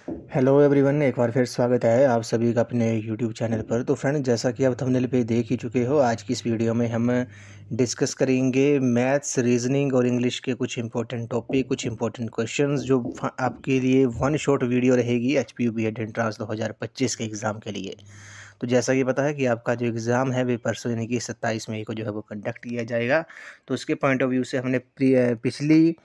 Hello everyone, एक बार फिर स्वागत है आप सभी का अपने यूट्यूब चैनल पर। तो फ्रेंड, जैसा कि आप थंबनेल पे देख ही चुके हो, आज की इस वीडियो में हम डिस्कस करेंगे मैथ्स, रीजनिंग और इंग्लिश के कुछ इंपॉर्टेंट टॉपिक, कुछ इंपॉर्टेंट क्वेश्चंस जो आपके लिए वन शॉट वीडियो रहेगी एचपीयू बीएड एंट्रांस 2025 के एग्ज़ाम के लिए। तो जैसा कि पता है कि आपका जो एग्ज़ाम है वे परसों यानी कि 27 मई को जो है वो कंडक्ट किया जाएगा। तो उसके पॉइंट ऑफ व्यू से हमने पिछली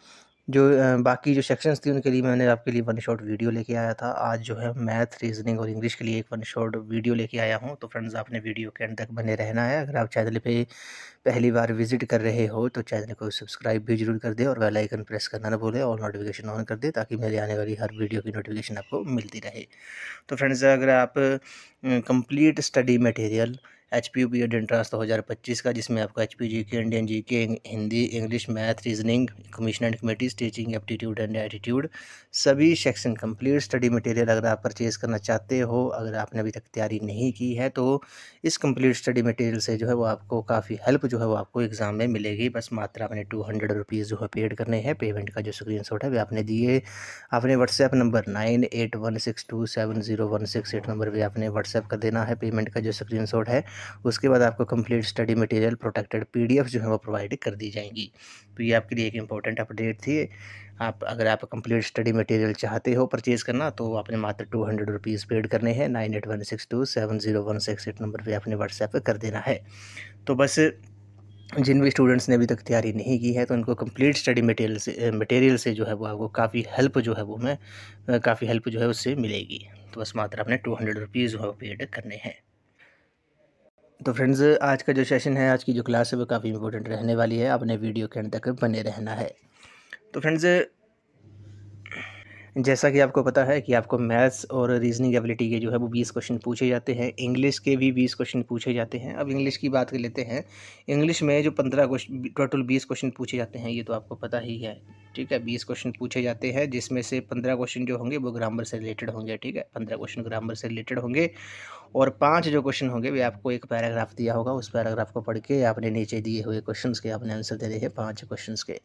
जो बाकी जो सेक्शंस थी उनके लिए मैंने आपके लिए वन शॉट वीडियो लेके आया था। आज जो है मैथ, रीजनिंग और इंग्लिश के लिए एक वन शॉट वीडियो लेके आया हूँ। तो फ्रेंड्स, आपने वीडियो के एंड तक बने रहना है। अगर आप चैनल पे पहली बार विजिट कर रहे हो तो चैनल को सब्सक्राइब भी जरूर कर दें और बेल आइकन प्रेस करना ना भूलें और नोटिफिकेशन ऑन कर दें ताकि मेरे आने वाली हर वीडियो की नोटिफिकेशन आपको मिलती रहे। तो फ्रेंड्स, अगर आप complete study material H P U B Ed entrance 2025 का, जिसमें आपका एच पी जी के, इंडियन जी के, Hindi, English, math, reasoning, commission and committees, teaching aptitude and attitude, सभी सेक्शन कंप्लीट स्टडी मटेरियल अगर आप परचेज़ करना चाहते हो, अगर आपने अभी तक तैयारी नहीं की है तो इस कंप्लीट स्टडी मटेरियल से जो है वो आपको काफ़ी हेल्प जो है वो आपको एग्ज़ाम में मिलेगी। बस मात्र आपने 200 रुपीज़ जो है पेड करने हैं। पेमेंट का जो स्क्रीनशॉट है वो आपने दिए अपने व्हाट्सएप नंबर 9816270168 नंबर पे आपने व्हाट्सएप कर देना है पेमेंट का जो स्क्रीनशॉट है। उसके बाद आपको complete study material protected PDF जो है वो प्रोवाइड कर दी जाएंगी। तो ये आपके लिए एक इंपॉर्टेंट अपडेट थी। अगर आप कंप्लीट स्टडी मटेरियल चाहते हो परचेज़ करना तो आपने मात्र 200 रुपीज़ पेड करने हैं। 9816270168 नंबर पर आपने व्हाट्सएप कर देना है। तो बस जिन भी स्टूडेंट्स ने अभी तक तैयारी नहीं की है तो उनको कंप्लीट स्टडी मटेरियल से जो है वो आपको काफ़ी हेल्प जो है वो काफ़ी हेल्प जो है उससे मिलेगी। तो बस मात्र आपने 200 रुपीज़ जो है पेड करने हैं। तो फ्रेंड्स, आज का जो सेशन है, आज की जो क्लास है वो काफ़ी इंपॉर्टेंट रहने वाली है। आपने वीडियो के अंत तक बने रहना है। तो फ्रेंड्स, जैसा कि आपको पता है कि आपको मैथ्स और रीजनिंग एबिलिटी के जो है वो 20 क्वेश्चन पूछे जाते हैं। इंग्लिश के भी 20 क्वेश्चन पूछे जाते हैं। अब इंग्लिश की बात कर लेते हैं। इंग्लिश में जो 15 क्वेश्चन, टोटल 20 क्वेश्चन पूछे जाते हैं, ये तो आपको पता ही है। ठीक है, 20 क्वेश्चन पूछे जाते हैं जिसमें से 15 क्वेश्चन जो होंगे वो ग्रामर से रिलेटेड होंगे। ठीक है, 15 क्वेश्चन ग्रामर से रिलेटेड होंगे और 5 जो क्वेश्चन होंगे वे आपको एक पैराग्राफ दिया होगा। उस पैराग्राफ को पढ़ के आपने नीचे दिए हुए क्वेश्चंस के आपने आंसर देने हैं 5 क्वेश्चंस के।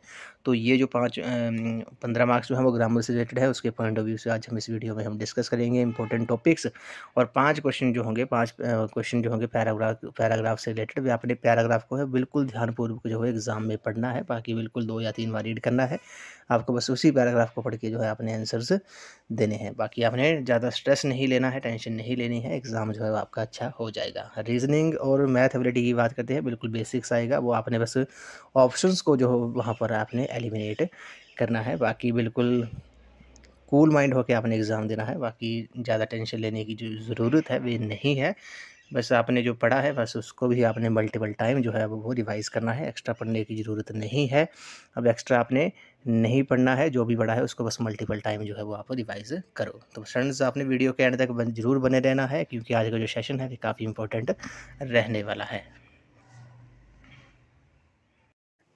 तो ये जो 15 मार्क्स जो है वो ग्रामर से रिलेटेड है। उसके पॉइंट ऑफ व्यू से आज हम इस वीडियो में हम डिस्कस करेंगे इंपॉर्टेंट टॉपिक्स। और 5 क्वेश्चन जो होंगे, 5 क्वेश्चन जो होंगे पैराग्राफ से रिलेटेड, वे अपने पैराग्राफ को है बिल्कुल ध्यानपूर्वक जो है एग्जाम में पढ़ना है। बाकी बिल्कुल 2 या 3 बार रीड करना है। आपको बस उसी पैराग्राफ को पढ़ के जो है अपने आंसर्स देने हैं। बाकी आपने ज़्यादा स्ट्रेस नहीं लेना है, टेंशन नहीं लेनी है। एग्ज़ाम जो है वो आपका अच्छा हो जाएगा। रीजनिंग और मैथ एबिलिटी की बात करते हैं, बिल्कुल बेसिक्स आएगा। वो आपने बस ऑप्शंस को जो वहाँ पर आपने एलिमिनेट करना है। बाकी बिल्कुल कूल माइंड होकर आपने एग्ज़ाम देना है। बाकी ज़्यादा टेंशन लेने की जो ज़रूरत है वे नहीं है। बस आपने जो पढ़ा है बस उसको भी आपने मल्टीपल टाइम जो है वो रिवाइज़ करना है। एक्स्ट्रा पढ़ने की ज़रूरत नहीं है। अब एक्स्ट्रा आपने नहीं पढ़ना है, जो भी पढ़ा है उसको बस मल्टीपल टाइम जो है वो आप रिवाइज़ करो। तो फ्रेंड्स, आपने वीडियो के एंड तक ज़रूर बने रहना है क्योंकि आज का जो सेशन है वो काफ़ी इंपॉर्टेंट रहने वाला है।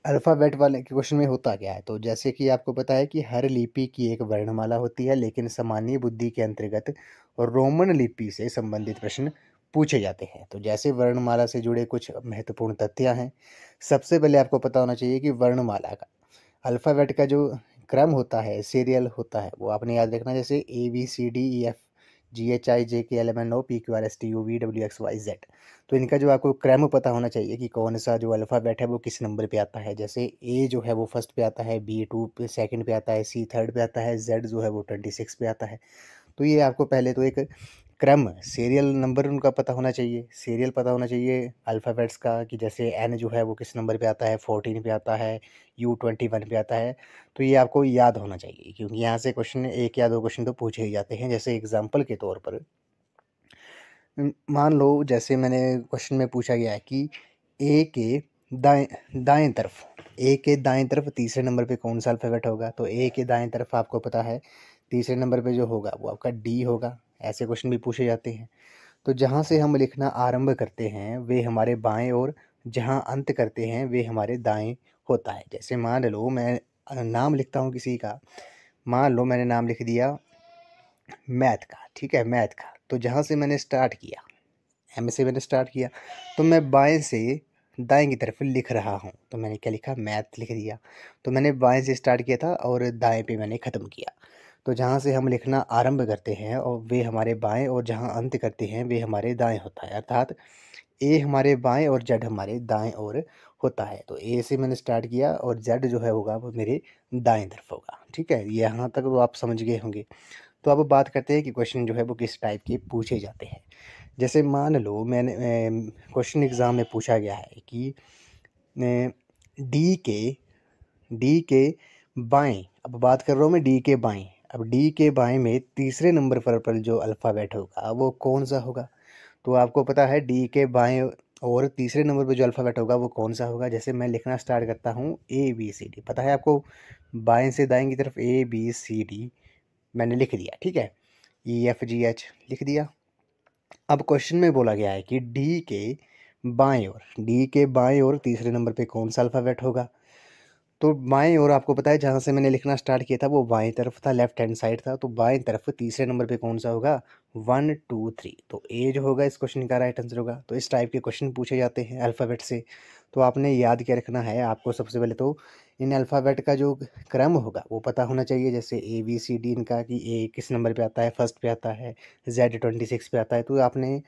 अल्फ़ाबेट वाले के क्वेश्चन में होता क्या है, तो जैसे कि आपको पता है कि हर लिपि की एक वर्णमाला होती है, लेकिन सामान्य बुद्धि के अंतर्गत रोमन लिपि से संबंधित प्रश्न पूछे जाते हैं। तो जैसे वर्णमाला से जुड़े कुछ महत्वपूर्ण तथ्य हैं। सबसे पहले आपको पता होना चाहिए कि वर्णमाला का अल्फ़ाबेट का जो क्रम होता है, सीरियल होता है, वो आपने याद रखना। जैसे ABCDEF GHIJKLMNO PQRSTUVWXYZ। तो इनका जो आपको क्रम पता होना चाहिए कि कौन सा जो अल्फ़ाबेट है वो किस नंबर पे आता है। जैसे ए जो है वो फर्स्ट पे आता है, बी 2 पे सेकंड पे आता है, सी थर्ड पे आता है, जेड जो है वो 26 पे आता है। तो ये आपको पहले तो एक क्रम, सीरियल नंबर उनका पता होना चाहिए। सीरियल पता होना चाहिए अल्फ़ाबेट्स का कि जैसे एन जो है वो किस नंबर पे आता है, 14 पे आता है, यू 21 पे आता है। तो ये आपको याद होना चाहिए क्योंकि यहाँ से क्वेश्चन 1 या 2 क्वेश्चन तो पूछे ही जाते हैं। जैसे एग्जाम्पल के तौर पर मान लो, जैसे मैंने क्वेश्चन में पूछा गया है कि ए के दाएं दाएं तरफ, ए के दाएं तरफ तीसरे नंबर पे कौन सा अल्फ़ाबेट होगा। तो ए के दाएं तरफ आपको पता है तीसरे नंबर पे जो होगा वो आपका डी होगा। ऐसे क्वेश्चन भी पूछे जाते हैं। तो जहाँ से हम लिखना आरंभ करते हैं वे हमारे बाएं और जहाँ अंत करते हैं वे हमारे दाएं होता है। जैसे मान लो मैं नाम लिखता हूँ किसी का। मान लो मैंने नाम लिख दिया मैथ का, ठीक है, मैथ का। तो जहाँ से मैंने स्टार्ट किया, एम से मैंने स्टार्ट किया, तो मैं बाएं से दाएं की तरफ लिख रहा हूँ। तो मैंने क्या लिखा, मैथ लिख दिया। तो मैंने बाएं से स्टार्ट किया था और दाएं पे मैंने ख़त्म किया। तो जहाँ से हम लिखना आरंभ करते हैं और वे हमारे बाएं और जहाँ अंत करते हैं वे हमारे दाएं होता है, अर्थात ए हमारे बाएं और जेड हमारे दाएं ओर होता है। तो ए से मैंने स्टार्ट किया और जेड जो है होगा वो मेरे दाएं तरफ होगा। ठीक है, यहाँ तक तो आप समझ गए होंगे। तो अब बात करते हैं कि क्वेश्चन जो है वो किस टाइप के पूछे जाते हैं। जैसे मान लो मैंने क्वेश्चन एग्ज़ाम में पूछा गया है कि डी के बाएं, अब बात कर रहा हूँ मैं डी के बाएं। अब डी के बाएं में तीसरे नंबर पर जो अल्फ़ाबेट होगा वो कौन सा होगा। तो आपको पता है डी के बाएं और तीसरे नंबर पर जो अल्फ़ाबेट होगा वो कौन सा होगा। जैसे मैं लिखना स्टार्ट करता हूँ ABCD, पता है आपको, बाएं से दाएं की तरफ ABCD मैंने लिख दिया। ठीक है, EFGH लिख दिया। अब क्वेश्चन में बोला गया है कि डी के बाएं ओर तीसरे नंबर पे कौन सा अल्फ़ाबेट होगा। तो बाएं ओर आपको पता है जहाँ से मैंने लिखना स्टार्ट किया था वो बाएं तरफ था, लेफ्ट हैंड साइड था। तो बाएं तरफ तीसरे नंबर पे कौन सा होगा, 1 2 3। तो ए जो होगा इस क्वेश्चन का राइट आंसर होगा। तो इस टाइप के क्वेश्चन पूछे जाते हैं अल्फ़ाबेट से। तो आपने याद क्या रखना है, आपको सबसे पहले तो इन अल्फ़ाबेट का जो क्रम होगा वो पता होना चाहिए। जैसे ABCD इनका कि ए किस नंबर पे आता है, फर्स्ट पे आता है, Z 26 पे आता है। तो आपने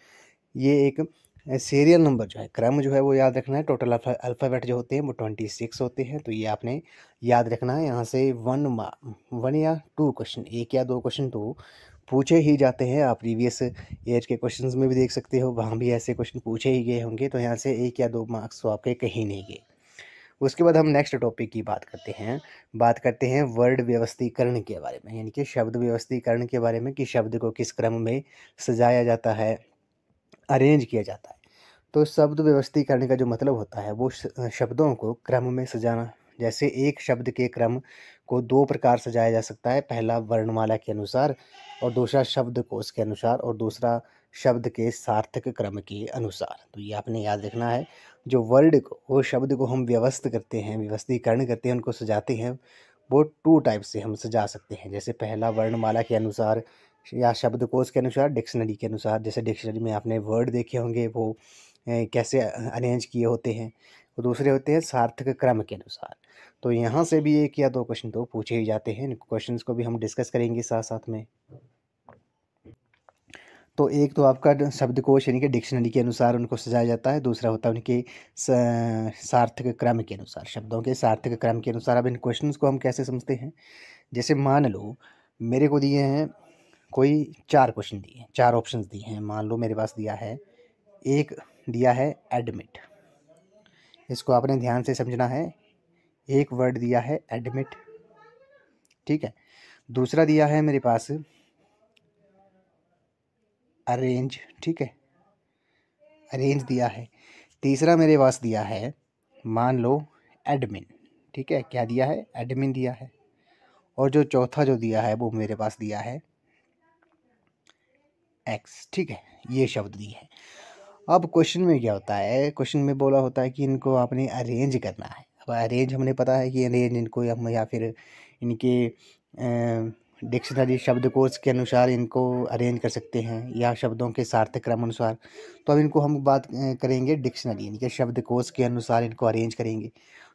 ये एक सीरियल नंबर जो है, क्रम जो है वो याद रखना है। टोटल अल्फ़ाबेट जो होते हैं वो 26 होते हैं। तो ये आपने याद रखना है। यहाँ से 1 या 2 क्वेश्चन, 1 या 2 क्वेश्चन तो पूछे ही जाते हैं। आप प्रीवियस ईयर के क्वेश्चंस में भी देख सकते हो, वहाँ भी ऐसे क्वेश्चन पूछे ही गए होंगे। तो यहाँ से 1 या 2 मार्क्स तो आपके कहीं नहीं गए। उसके बाद हम नेक्स्ट टॉपिक की बात करते हैं वर्ड व्यवस्थीकरण के बारे में, यानी कि शब्द व्यवस्थीकरण के बारे में, कि शब्द को किस क्रम में सजाया जाता है, अरेंज किया जाता है। तो शब्द व्यवस्थीकरण का जो मतलब होता है वो शब्दों को क्रम में सजाना। जैसे एक शब्द के क्रम को 2 प्रकार सजाया जा सकता है, पहला वर्णमाला के अनुसार और दूसरा शब्दकोश के अनुसार और दूसरा शब्द के सार्थक क्रम के अनुसार। तो ये आपने याद रखना है। जो वर्ड को, वो शब्द को हम व्यवस्थीकरण करते हैं, उनको सजाते हैं, वो 2 टाइप से हम सजा सकते हैं। जैसे पहला वर्णमाला के अनुसार या शब्दकोश के अनुसार, डिक्शनरी के अनुसार। जैसे डिक्शनरी में आपने वर्ड देखे होंगे वो कैसे अरेंज किए होते हैं। और दूसरे होते हैं सार्थक क्रम के अनुसार। तो यहाँ से भी 1 या 2 क्वेश्चन तो पूछे ही जाते हैं। इन क्वेश्चंस को भी हम डिस्कस करेंगे साथ साथ में। तो एक तो आपका शब्दकोश यानी कि डिक्शनरी के अनुसार उनको सजाया जाता है, दूसरा होता है उनके सार्थक क्रम के अनुसार, शब्दों के सार्थक क्रम के अनुसार। अब इन क्वेश्चंस को हम कैसे समझते हैं, जैसे मान लो मेरे को दिए हैं कोई 4 क्वेश्चन दिए हैं, 4 ऑप्शंस दिए हैं। मान लो मेरे पास दिया है, एक दिया है एडमिट, इसको आपने ध्यान से समझना है। एक वर्ड दिया है एडमिट, ठीक है। दूसरा दिया है मेरे पास अरेंज, ठीक है, अरेंज दिया है। तीसरा मेरे पास दिया है, मान लो एडमिन, ठीक है, क्या दिया है, एडमिन दिया है। और जो चौथा जो दिया है वो मेरे पास दिया है एक्स, ठीक है। ये शब्द दिए हैं। अब क्वेश्चन में क्या होता है, क्वेश्चन में बोला होता है कि इनको आपने अरेंज करना है। अब अरेंज हमने पता है कि अरेंज इनको हम या फिर इनके डिक्शनरी शब्दकोश के अनुसार इनको अरेंज कर सकते हैं या शब्दों के सार्थक क्रम अनुसार। तो अब इनको हम बात करेंगे डिक्शनरी यानी कि शब्दकोश के अनुसार इनको अरेंज करेंगे।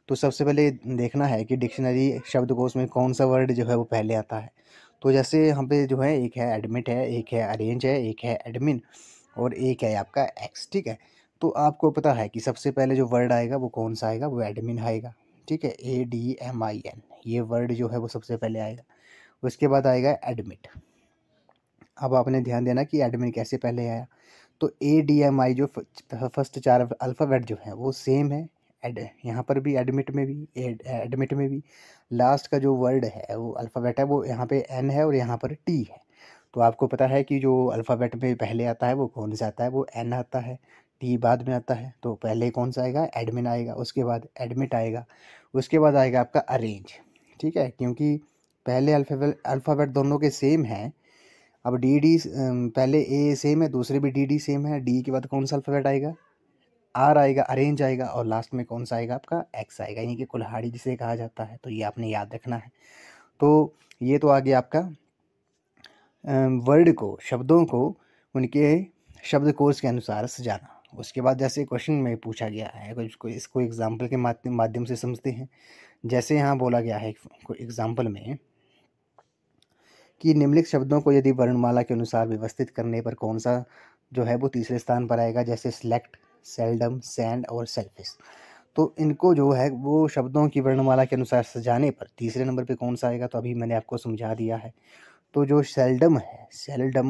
तो सबसे पहले देखना है कि डिक्शनरी शब्दकोश में कौन सा वर्ड जो है वो पहले आता है। तो जैसे यहाँ पे जो है एक है एडमिट है, एक है अरेंज है, एक है एडमिन और एक है आपका एक्स, ठीक है। तो आपको पता है कि सबसे पहले जो वर्ड आएगा वो कौन सा आएगा, वो एडमिन आएगा, ठीक है, ADMIN, ये वर्ड जो है वो सबसे पहले आएगा। उसके बाद आएगा एडमिट। अब आपने ध्यान देना कि एडमिन कैसे पहले आया। तो ADMI जो फर्स्ट 4 अल्फ़ाबेट जो है वो सेम है, एड यहाँ पर भी एडमिट में भी, एडमिट में भी। लास्ट का जो वर्ड है वो अल्फ़ाबेट है वो यहाँ पे N है और यहाँ पर T है। तो आपको पता है कि जो अल्फ़ाबेट में पहले आता है वो कौन सा आता है, वो N आता है, T बाद में आता है। तो पहले कौन सा आएगा, एडमिन आएगा, उसके बाद एडमिट आएगा, उसके बाद आएगा आपका अरेंज, ठीक है, क्योंकि पहले अल्फ़ाबेट दोनों के सेम हैं। अब डी पहले ए सेम है, दूसरे भी डी सेम है। डी के बाद कौन सा अल्फ़ाबेट आएगा, आर आएगा, अरेंज आएगा, और लास्ट में कौन सा आएगा आपका, एक्स आएगा, यानी कि कुल्हाड़ी जिसे कहा जाता है। तो ये आपने याद रखना है। तो ये तो आ गया आपका वर्ड को, शब्दों को उनके शब्दकोश के अनुसार सजाना। उसके बाद जैसे क्वेश्चन में पूछा गया है, इसको एग्जाम्पल के माध्यम से समझते हैं। जैसे यहाँ बोला गया है एग्जाम्पल में कि निम्नलिखित शब्दों को यदि वर्णमाला के अनुसार व्यवस्थित करने पर कौन सा जो है वो तीसरे स्थान पर आएगा, जैसे सिलेक्ट, सेल्डम, सैंड और सेल्फिश। तो इनको जो है वो शब्दों की वर्णमाला के अनुसार सजाने पर तीसरे नंबर पे कौन सा आएगा, तो अभी मैंने आपको समझा दिया है। तो जो सेल्डम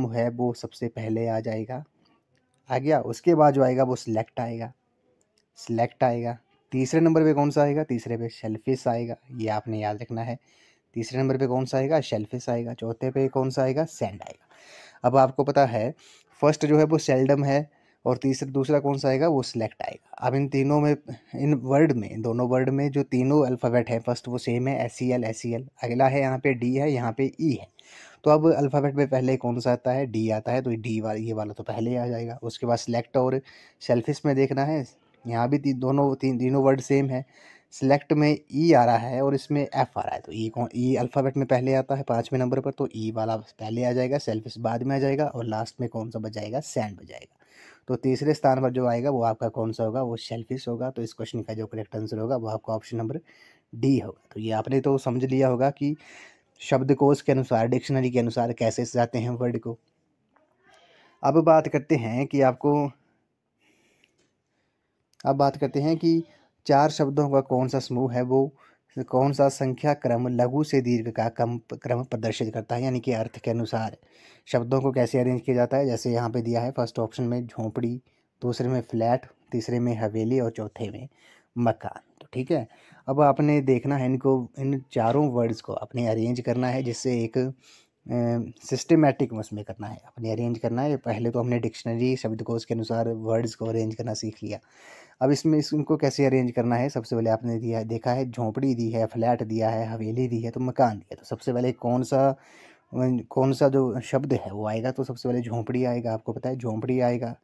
है वो सबसे पहले आ जाएगा, आ गया। उसके बाद जो आएगा वो सिलेक्ट आएगा। तीसरे नंबर पे कौन सा आएगा, तीसरे पे शेलफिश आएगा, ये आपने याद रखना है। तीसरे नंबर पे कौन सा आएगा, शेलफिश आएगा। चौथे पे कौन सा आएगा, सैंड आएगा। अब आपको पता है फर्स्ट जो है वो सेल्डम है और दूसरा कौन सा आएगा, वो सिलेक्ट आएगा। अब इन तीनों में, इन दोनों वर्ड में जो तीनों अल्फ़ाबेट है फर्स्ट वो सेम है, SEL। अगला है यहाँ पे D है, यहाँ पे E है। तो अब अल्फ़ाबेट में पहले कौन सा आता है, D आता है, तो डी वाला, ये वाला तो पहले ही आ जाएगा। उसके बाद सिलेक्ट और शेलफिश में देखना है, यहाँ भी तीनों वर्ड सेम है। सिलेक्ट में ई आ रहा है और इसमें एफ आ रहा है, तो ई अल्फ़ाबेट में पहले आता है 5वें नंबर पर, तो ई वाला पहले आ जाएगा, सेल्फिश बाद में आ जाएगा और लास्ट में कौन सा बच जाएगा, सैंड बच जाएगा। तो तीसरे स्थान पर जो आएगा वो आपका कौन सा होगा, वो शेलफिश होगा। तो इस क्वेश्चन का जो करेक्ट आंसर होगा वो आपका ऑप्शन नंबर डी होगा। तो ये आपने तो समझ लिया होगा कि शब्दकोश के अनुसार, डिक्शनरी के अनुसार कैसे सजाते हैं वर्ड को। अब बात करते हैं कि 4 शब्दों का कौन सा समूह है, वो कौन सा संख्या क्रम लघु से दीर्घ का क्रम प्रदर्शित करता है, यानी कि अर्थ के अनुसार शब्दों को कैसे अरेंज किया जाता है। जैसे यहाँ पे दिया है फर्स्ट ऑप्शन में झोंपड़ी, दूसरे में फ्लैट, तीसरे में हवेली और चौथे में मकान। तो ठीक है, अब आपने देखना है इन चारों वर्ड्स को आपने अरेंज करना है, जिससे एक सिस्टमेटिक उसमें करना है, अपने अरेंज करना है। पहले तो हमने डिक्शनरी शब्दकोश के अनुसार वर्ड्स को अरेंज करना सीख लिया। अब इसमें इनको कैसे अरेंज करना है, सबसे पहले आपने देखा है झोंपड़ी दी है, फ्लैट दिया है, हवेली दी है, तो मकान दिया। तो सबसे पहले कौन सा जो शब्द है वो आएगा, तो सबसे पहले झोंपड़ी आएगा। आपको पता है झोंपड़ी आएगा।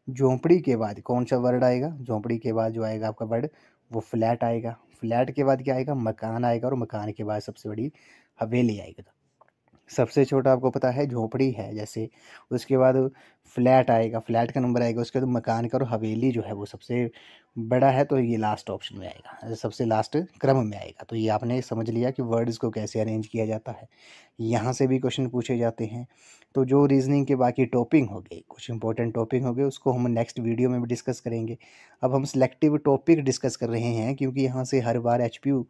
झोंपड़ी के बाद कौन सा वर्ड आएगा, झोंपड़ी के बाद जो आएगा आपका वर्ड वो फ्लैट आएगा। फ्लैट के बाद क्या आएगा, मकान आएगा, और मकान के बाद सबसे बड़ी हवेली आएगी। तो सबसे छोटा आपको पता है झोंपड़ी है, जैसे उसके बाद फ्लैट आएगा, फ्लैट का नंबर आएगा, उसके बाद मकान का, और हवेली जो है वो सबसे बड़ा है, तो ये लास्ट ऑप्शन में आएगा, सबसे लास्ट क्रम में आएगा। तो ये आपने समझ लिया कि वर्ड्स को कैसे अरेंज किया जाता है। यहाँ से भी क्वेश्चन पूछे जाते हैं। तो जो रीजनिंग के बाकी टॉपिक हो गए, कुछ इंपॉर्टेंट टॉपिक हो गए, उसको हम नेक्स्ट वीडियो में भी डिस्कस करेंगे। अब हम सिलेक्टिव टॉपिक डिस्कस कर रहे हैं, क्योंकि यहाँ से हर बार HPU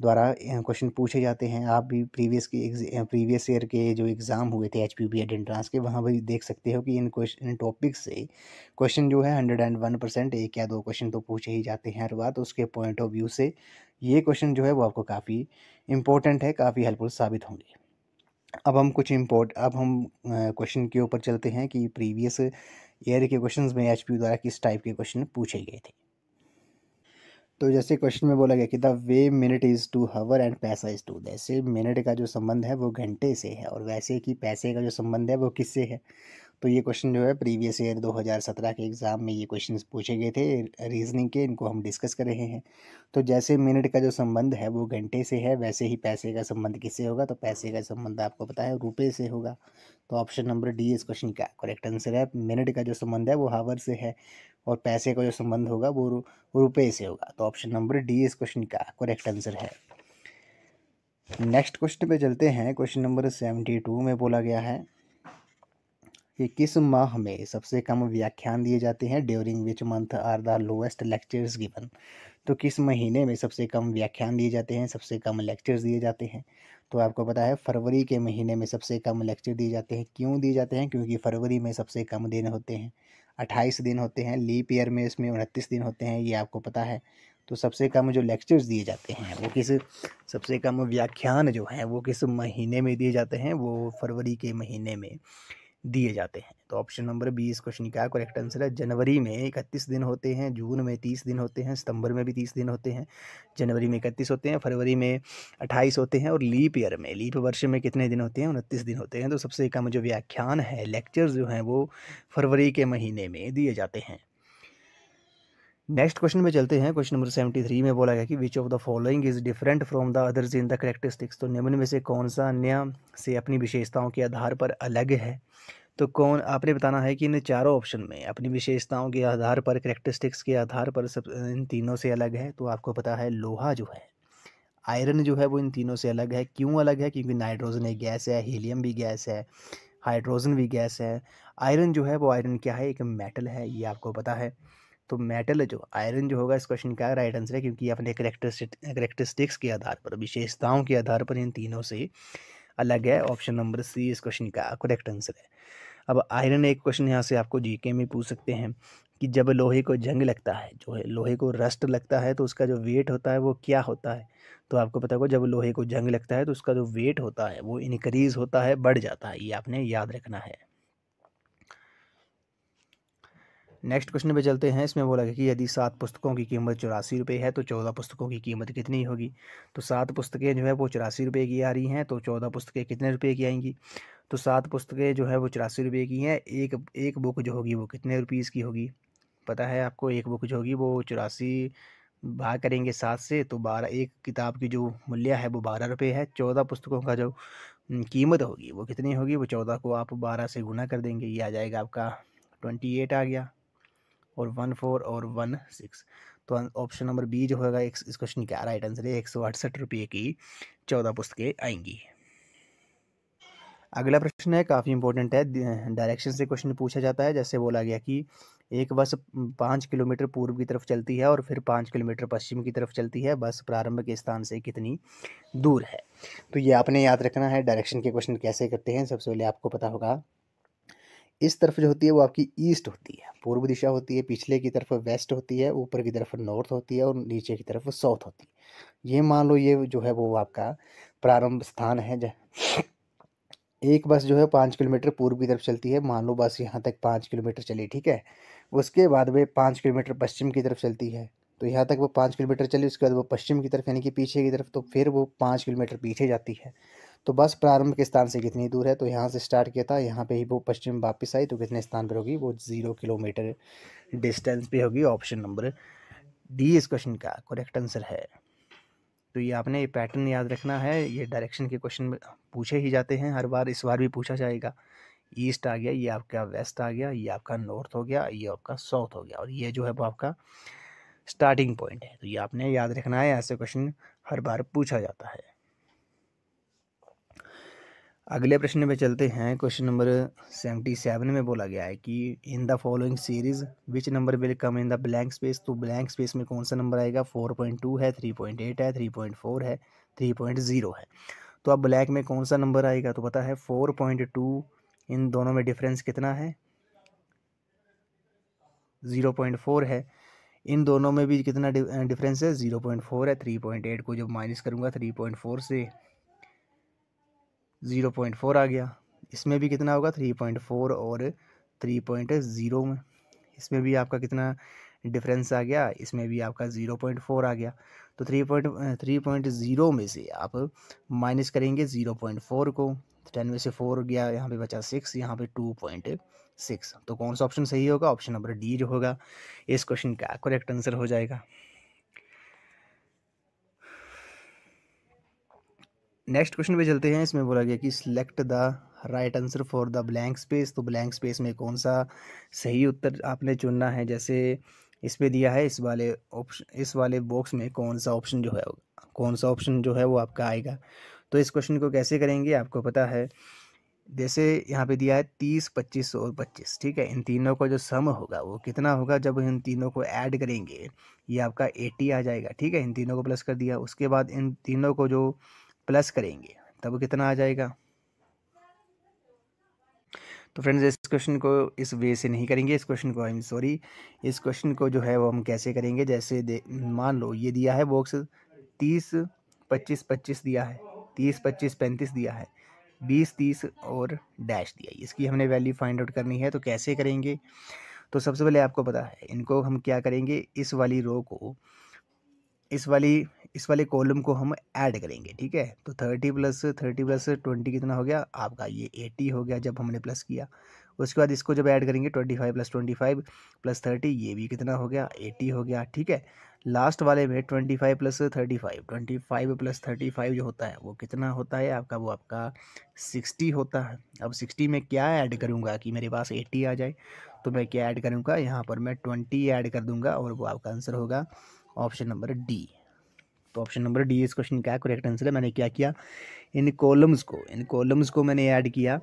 द्वारा क्वेश्चन पूछे जाते हैं। आप भी प्रीवियस ईयर के जो एग्ज़ाम हुए थे HPU BEd एंट्रांस के, वहाँ भी देख सकते हो कि इन टॉपिक से क्वेश्चन जो है 101% एक या दो क्वेश्चन तो पूछे ही जाते हैं हर बार। तो उसके पॉइंट ऑफ व्यू से ये क्वेश्चन जो है वो आपको काफ़ी इंपॉर्टेंट है, काफ़ी हेल्पफुल साबित होंगे। अब हम क्वेश्चन के ऊपर चलते हैं कि प्रीवियस ईयर के क्वेश्चंस में HPU द्वारा किस टाइप के क्वेश्चन पूछे गए थे। तो जैसे क्वेश्चन में बोला गया कि the way minute is to hour एंड पैसा इज़ टू, जैसे मिनट का जो संबंध है वो घंटे से है, और वैसे कि पैसे का जो संबंध है वो किससे है। तो ये क्वेश्चन जो है प्रीवियस ईयर 2017 के एग्ज़ाम में ये क्वेश्चंस पूछे गए थे रीजनिंग के, इनको हम डिस्कस कर रहे हैं। तो जैसे मिनट का जो संबंध है वो घंटे से है, वैसे ही पैसे का संबंध किससे होगा, तो पैसे का संबंध आपको पता है रुपये से होगा। तो ऑप्शन नंबर डी इस क्वेश्चन का करेक्ट आंसर है। मिनट का जो संबंध है वो हावर से है, और पैसे का जो संबंध होगा वो रुपये से होगा। तो ऑप्शन नंबर डी इस क्वेश्चन का करेक्ट आंसर है। नेक्स्ट क्वेश्चन पे चलते हैं। क्वेश्चन नंबर 72 में बोला गया है कि किस माह में सबसे कम व्याख्यान दिए जाते हैं, during which month are the lowest lectures given. तो किस महीने में सबसे कम व्याख्यान दिए जाते हैं, सबसे कम लेक्चर्स दिए जाते हैं। तो आपको पता है फरवरी के महीने में सबसे कम लेक्चर दिए जाते हैं। क्यों दिए जाते हैं, क्योंकि फरवरी में सबसे कम दिन होते हैं, 28 दिन होते हैं। लीप ईयर में इसमें 29 दिन होते हैं, ये आपको पता है। तो सबसे कम जो लेक्चर्स दिए जाते हैं वो सबसे कम व्याख्यान जो हैं वो किस महीने में दिए जाते हैं, वो फरवरी के महीने में दिए जाते हैं। तो ऑप्शन नंबर बी इस क्वेश्चन का करेक्ट आंसर है। जनवरी में 31 दिन होते हैं, जून में 30 दिन होते हैं, सितंबर में भी 30 दिन होते हैं। जनवरी में 31 होते हैं, फरवरी में 28 होते हैं, और लीप वर्ष में कितने दिन होते हैं, 29 दिन होते हैं। तो सबसे कम जो व्याख्यान है, लेक्चर्स जो हैं वो फरवरी के महीने में दिए जाते हैं। नेक्स्ट क्वेश्चन में चलते हैं। क्वेश्चन नंबर 73 में बोला गया कि which of the following is different from the others in the characteristics. तो निम्न में से कौन सा अन्य से अपनी विशेषताओं के आधार पर अलग है। तो कौन, आपने बताना है कि इन चारों ऑप्शन में अपनी विशेषताओं के आधार पर, करेक्टरिस्टिक्स के आधार पर सब इन तीनों से अलग है। तो आपको पता है लोहा जो है आयरन जो है वो इन तीनों से अलग है। क्यों अलग है? क्योंकि नाइट्रोजन एक गैस है, हीलियम भी गैस है, हाइड्रोजन भी गैस है। आयरन जो है वो आयरन क्या है? एक मेटल है, ये आपको पता है। तो मेटल जो आयरन जो होगा इस क्वेश्चन का राइट आंसर है, क्योंकि अपने करेक्टरिस्टिक्स के आधार पर, विशेषताओं के आधार पर इन तीनों से अलग है। ऑप्शन नंबर सी इस क्वेश्चन का करेक्ट आंसर है। अब आयरन एक क्वेश्चन यहाँ से आपको जीके में पूछ सकते हैं कि जब लोहे को जंग लगता है, जो है लोहे को रस्ट लगता है, तो उसका जो वेट होता है वो क्या होता है? तो आपको पता होगा जब लोहे को जंग लगता है तो उसका जो वेट होता है वो इनक्रीज होता है, बढ़ जाता है, ये आपने याद रखना है। नेक्स्ट क्वेश्चन पे चलते हैं। इसमें बोला गया कि यदि 7 पुस्तकों की कीमत 84 रुपये है तो 14 पुस्तकों की कीमत कितनी होगी? तो 7 पुस्तकें जो है वो 84 रुपये की आ रही हैं, तो 14 पुस्तकें कितने रुपए की आएंगी? तो 7 पुस्तकें जो है वो 84 रुपये की हैं। एक एक बुक जो होगी वो कितने रुपीज़ की होगी? पता है आपको, एक बुक जो होगी वो 84 भाग करेंगे 7 से तो 12, एक किताब की जो मूल्य है वो 12 रुपये है। 14 पुस्तकों का जो कीमत होगी वो कितनी होगी? वो 14 को आप 12 से गुना कर देंगे, ये आ जाएगा आपका 28 आ गया, और 14 और 16। तो ऑप्शन नंबर बी जो होगा इस क्वेश्चन का राइट आंसर है। 168 रुपये की 14 पुस्तकें आएंगी। अगला प्रश्न है, काफ़ी इंपॉर्टेंट है, डायरेक्शन से क्वेश्चन पूछा जाता है। जैसे बोला गया कि एक बस 5 किलोमीटर पूर्व की तरफ चलती है और फिर 5 किलोमीटर पश्चिम की तरफ चलती है, बस प्रारंभ के स्थान से कितनी दूर है? तो ये आपने याद रखना है। डायरेक्शन के क्वेश्चन कैसे करते हैं, सबसे पहले आपको पता होगा इस तरफ जो होती है वो आपकी ईस्ट होती है, पूर्व दिशा होती है, पिछले की तरफ वेस्ट होती है, ऊपर की तरफ नॉर्थ होती है और नीचे की तरफ साउथ होती है। ये मान लो ये जो है वो आपका प्रारंभ स्थान है। एक बस जो है 5 किलोमीटर पूर्व की तरफ चलती है, मान लो बस यहाँ तक 5 किलोमीटर चली, ठीक है। उसके बाद वे 5 किलोमीटर पश्चिम की तरफ चलती है, तो यहाँ तक वो 5 किलोमीटर चली, उसके बाद वो पश्चिम की तरफ यानी कि पीछे की तरफ, तो फिर वो 5 किलोमीटर पीछे जाती है। तो बस प्रारंभ के स्थान से कितनी दूर है? तो यहाँ से स्टार्ट किया था, यहाँ पे ही वो पश्चिम वापस आई, तो कितने स्थान पर होगी? वो 0 किलोमीटर डिस्टेंस पे होगी। ऑप्शन नंबर डी इस क्वेश्चन का करेक्ट आंसर है। तो ये आपने ये पैटर्न याद रखना है, ये डायरेक्शन के क्वेश्चन पूछे ही जाते हैं हर बार, इस बार भी पूछा जाएगा। ईस्ट आ गया, ये आपका वेस्ट आ गया, ये आपका नॉर्थ हो गया, ये आपका साउथ हो गया, और ये जो है वो आपका स्टार्टिंग पॉइंट है। तो ये आपने याद रखना है, ऐसे क्वेश्चन हर बार पूछा जाता है। अगले प्रश्न में चलते हैं। क्वेश्चन नंबर 77 में बोला गया है कि in the following series which number will come in the blank space? तो ब्लैंक स्पेस में कौन सा नंबर आएगा? 4.2 है, 3.8 है, 3.4 है, 3.0 है। तो अब ब्लैक में कौन सा नंबर आएगा? तो पता है 4.2, इन दोनों में डिफरेंस कितना है? 0.4 है। इन दोनों में भी कितना डिफरेंस है? 0.4 है। 3.8 को जब माइनस करूँगा 3.4 से, 0.4 आ गया। इसमें भी कितना होगा? 3.4 और 3.0 में, इसमें भी आपका कितना डिफरेंस आ गया? इसमें भी आपका 0.4 आ गया। तो 3.0 में से आप माइनस करेंगे 0.4 को, 10 में से 4 गया, यहाँ पे बचा 6, यहाँ पे 2.6। तो कौन सा ऑप्शन सही होगा? ऑप्शन नंबर डी जो होगा इस क्वेश्चन का करेक्ट आंसर हो जाएगा। नेक्स्ट क्वेश्चन पे चलते हैं। इसमें बोला गया कि select the right answer for the blank space. तो ब्लैंक स्पेस में कौन सा सही उत्तर आपने चुनना है? जैसे इस पे दिया है, इस वाले बॉक्स में कौन सा ऑप्शन जो है वो आपका आएगा। तो इस क्वेश्चन को कैसे करेंगे आपको पता है। जैसे यहाँ पे दिया है 30, 25 और 25, ठीक है। इन तीनों का जो सम होगा वो कितना होगा? जब इन तीनों को ऐड करेंगे ये आपका 80 आ जाएगा, ठीक है। इन तीनों को प्लस कर दिया, उसके बाद इन तीनों को जो प्लस करेंगे तब कितना आ जाएगा? तो फ्रेंड्स इस क्वेश्चन को इस वे से नहीं करेंगे, इस क्वेश्चन को, आई एम सॉरी, इस क्वेश्चन को जो है वो हम कैसे करेंगे। जैसे मान लो ये दिया है बॉक्स 30, 25, 25 दिया है, 30, 25, 35 दिया है, 20, 30 और डैश दिया है। इसकी हमने वैल्यू फाइंड आउट करनी है, तो कैसे करेंगे? तो सबसे पहले आपको पता है इनको हम क्या करेंगे, इस वाली रो को, इस वाले कॉलम को हम ऐड करेंगे, ठीक है। तो 30 प्लस कितना हो गया आपका? ये 80 हो गया जब हमने प्लस किया। उसके बाद इसको जब ऐड करेंगे 25 प्लस 25 प्लस 30, ये भी कितना हो गया? 80 हो गया, ठीक है। लास्ट वाले में 25 प्लस 35 जो होता है वो कितना होता है आपका? वो आपका 60 होता है। अब 60 में क्या ऐड करूँगा कि मेरे पास 80 आ जाए? तो मैं क्या ऐड करूँगा? यहाँ पर मैं 20 ऐड कर दूंगा और वो आपका आंसर होगा ऑप्शन नंबर डी। तो ऑप्शन नंबर डी इस क्वेश्चन का करेक्ट आंसर है। मैंने क्या किया, इन कॉलम्स को मैंने ऐड किया।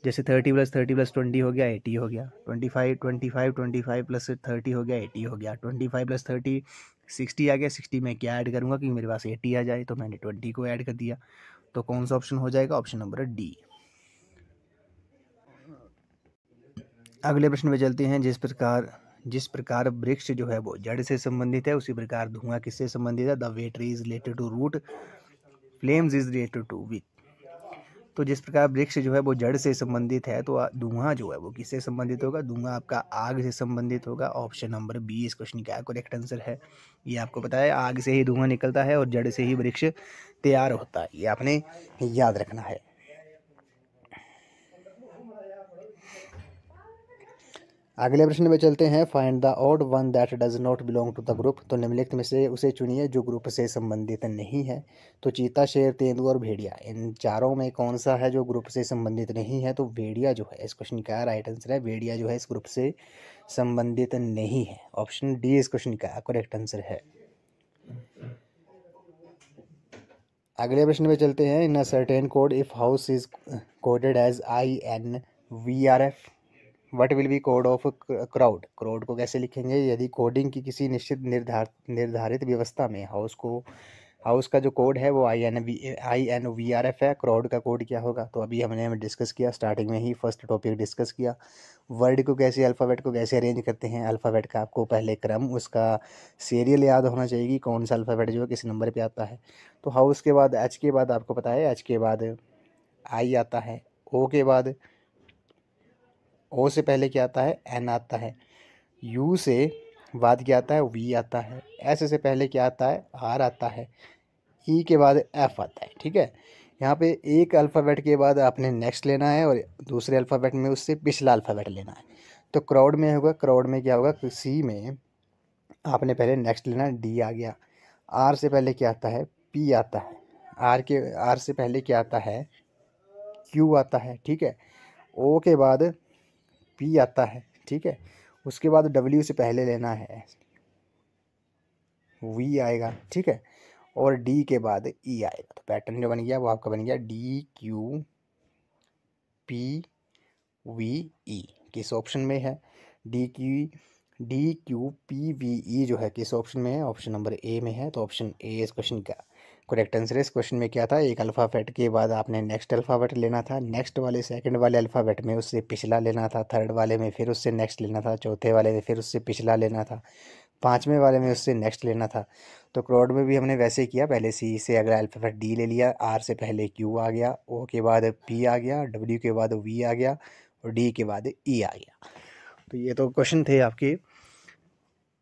जैसे 30 + 30 + 20 हो गया 80 हो गया, 25 25 25 + 30 हो गया 80 हो गया, 25 + 30 60 आ गया। 60 में क्या ऐड करूँगा कि मेरे पास 80 आ जाए, तो मैंने 20 को ऐड कर दिया। तो कौन सा ऑप्शन हो जाएगा, ऑप्शन नंबर डी। अगले प्रश्न में चलते हैं। जिस प्रकार वृक्ष जो है वो जड़ से संबंधित है, उसी प्रकार धुआं किससे संबंधित है। The way tree is related to root, flames is related to which. तो जिस प्रकार वृक्ष जो है वो जड़ से संबंधित है, तो धुआं जो है वो किससे संबंधित होगा, धुआं आपका आग से संबंधित होगा। ऑप्शन नंबर बी इस क्वेश्चन का करेक्ट आंसर है। ये आपको पता है, आग से ही धुआं निकलता है और जड़ से ही वृक्ष तैयार होता है, ये आपने याद रखना है। अगले प्रश्न में चलते हैं। Find the odd one that does not belong to the group. तो निम्नलिखित में से उसे चुनिए जो ग्रुप से संबंधित नहीं है। तो चीता, शेर, तेंदुआ और भेड़िया, इन चारों में कौन सा है जो ग्रुप से संबंधित नहीं है। तो भेड़िया जो है इस क्वेश्चन का राइट आंसर है। भेड़िया जो है इस ग्रुप से संबंधित नहीं है। ऑप्शन डी इस क्वेश्चन का करेक्ट आंसर है। अगले प्रश्न में चलते हैं। In a certain code if house is coded as INVRF, what will be code of crowd. Crowd को कैसे लिखेंगे, यदि कोडिंग की किसी निश्चित निर्धारित व्यवस्था में हाउस का जो कोड है वो INVRF है, क्राउड का कोड क्या होगा। तो अभी हमने डिस्कस किया, स्टार्टिंग में ही फर्स्ट टॉपिक डिस्कस किया। वर्ड को कैसे, अल्फ़ाबेट को कैसे अरेंज करते हैं। अल्फ़ाबेट का आपको पहले क्रम, उसका सीरियल याद होना चाहिए कि कौन सा अल्फ़ाबेट जो है किस नंबर पे आता है। तो हाउस के बाद एच के बाद आपको पता है, एच के बाद आई आता है, ओ के बाद, ओ से पहले क्या आता है, एन आता है, यू से बाद क्या आता है, वी आता है, एस से पहले क्या आता है, आर आता है, ई के बाद एफ आता है। ठीक है, यहाँ पे एक अल्फ़ाबेट के बाद आपने नेक्स्ट लेना है और दूसरे अल्फ़ाबेट में उससे पिछला अल्फ़ाबेट लेना है। तो क्राउड में होगा, क्राउड में क्या होगा, सी में आपने पहले नेक्स्ट लेना, डी आ गया। आर से पहले क्या आता है, पी आता है। आर से पहले क्या आता है, क्यू आता है। ठीक है, ओ के बाद पी आता है। ठीक है, उसके बाद डब्ल्यू से पहले लेना है, वी आएगा। ठीक है, और डी के बाद ई आएगा। तो पैटर्न जो बन गया वो आपका बन गया DQPVE। किस ऑप्शन में है, DQPVE जो है किस ऑप्शन में है, ऑप्शन नंबर ए में है। तो ऑप्शन ए इस क्वेश्चन का करेक्ट आंसर है। इस क्वेश्चन में क्या था, एक अल्फ़ाबेट के बाद आपने नेक्स्ट अल्फ़ाबेट लेना था, नेक्स्ट वाले सेकंड वाले अल्फ़ाबेट में उससे पिछला लेना था, थर्ड वाले में फिर उससे नेक्स्ट लेना था, चौथे वाले में फिर उससे पिछला लेना था, पाँचवें वाले में उससे नेक्स्ट लेना था। तो क्राउड में भी हमने वैसे ही किया, पहले सी से अगला अल्फ़ाबेट डी ले लिया, आर से पहले क्यू आ गया, ओ के बाद पी आ गया, डब्ल्यू के बाद वी आ गया और डी के बाद ई आ गया। तो ये तो क्वेश्चन थे आपके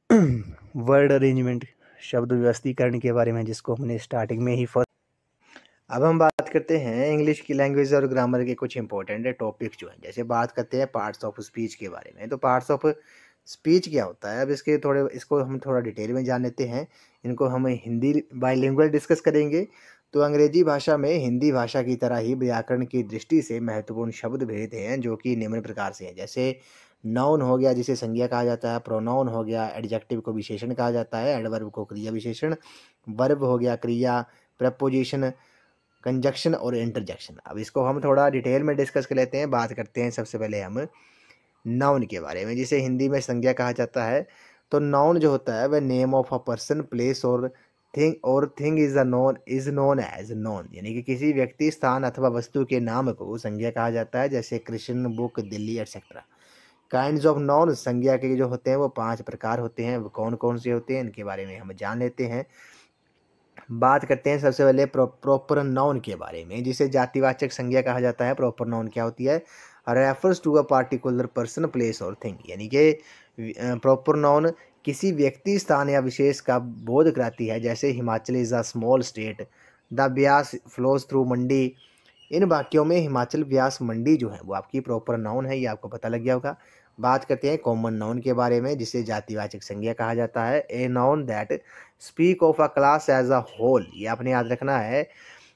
वर्ड अरेंजमेंट, शब्द व्यवस्थीकरण के बारे में, जिसको हमने स्टार्टिंग में ही फर्स्ट। अब हम बात करते हैं इंग्लिश की लैंग्वेज और ग्रामर के कुछ इंपॉर्टेंट टॉपिक जो हैं। जैसे बात करते हैं पार्ट्स ऑफ स्पीच के बारे में। तो पार्ट्स ऑफ स्पीच क्या होता है, अब इसको हम थोड़ा डिटेल में जान लेते हैं। इनको हम हिंदी बाइलिंगुअल डिस्कस करेंगे। तो अंग्रेजी भाषा में हिंदी भाषा की तरह ही व्याकरण की दृष्टि से महत्वपूर्ण शब्द भेद हैं, जो कि निम्न प्रकार से हैं। जैसे नाउन हो गया, जिसे संज्ञा कहा जाता है। प्रोनाउन हो गया, एडजेक्टिव को विशेषण कहा जाता है। एडवर्ब को क्रिया विशेषण। वर्ब हो गया क्रिया, प्रपोजिशन, कंजक्शन और इंटरजेक्शन। अब इसको हम थोड़ा डिटेल में डिस्कस कर लेते हैं। बात करते हैं सबसे पहले हम नाउन के बारे में, जिसे हिंदी में संज्ञा कहा जाता है। तो नाउन जो होता है वह name of a person, place और thing is known as noun, यानी कि किसी व्यक्ति, स्थान अथवा वस्तु के नाम को संज्ञा कहा जाता है। जैसे Krishna, book, Delhi etcetera. Kinds of noun, संज्ञा के जो होते हैं वो 5 प्रकार होते हैं। वो कौन कौन से होते हैं, इनके बारे में हम जान लेते हैं। बात करते हैं सबसे पहले प्रॉपर नाउन के बारे में, जिसे जातिवाचक संज्ञा कहा जाता है। प्रॉपर नाउन क्या होती है, refers to a particular person, place और थिंग, यानी कि प्रॉपर नाउन किसी व्यक्ति, स्थान या विशेष का बोध कराती है। जैसे Himachal is a small state, the Beas flows through Mandi. इन वाक्यों में हिमाचल, ब्यास, मंडी जो है वो आपकी प्रॉपर नाउन है, ये आपको पता लग गया होगा। बात करते हैं कॉमन नाउन के बारे में, जिसे जातिवाचक संज्ञा कहा जाता है। A noun that speak of a class as a whole, ये आपने याद रखना है।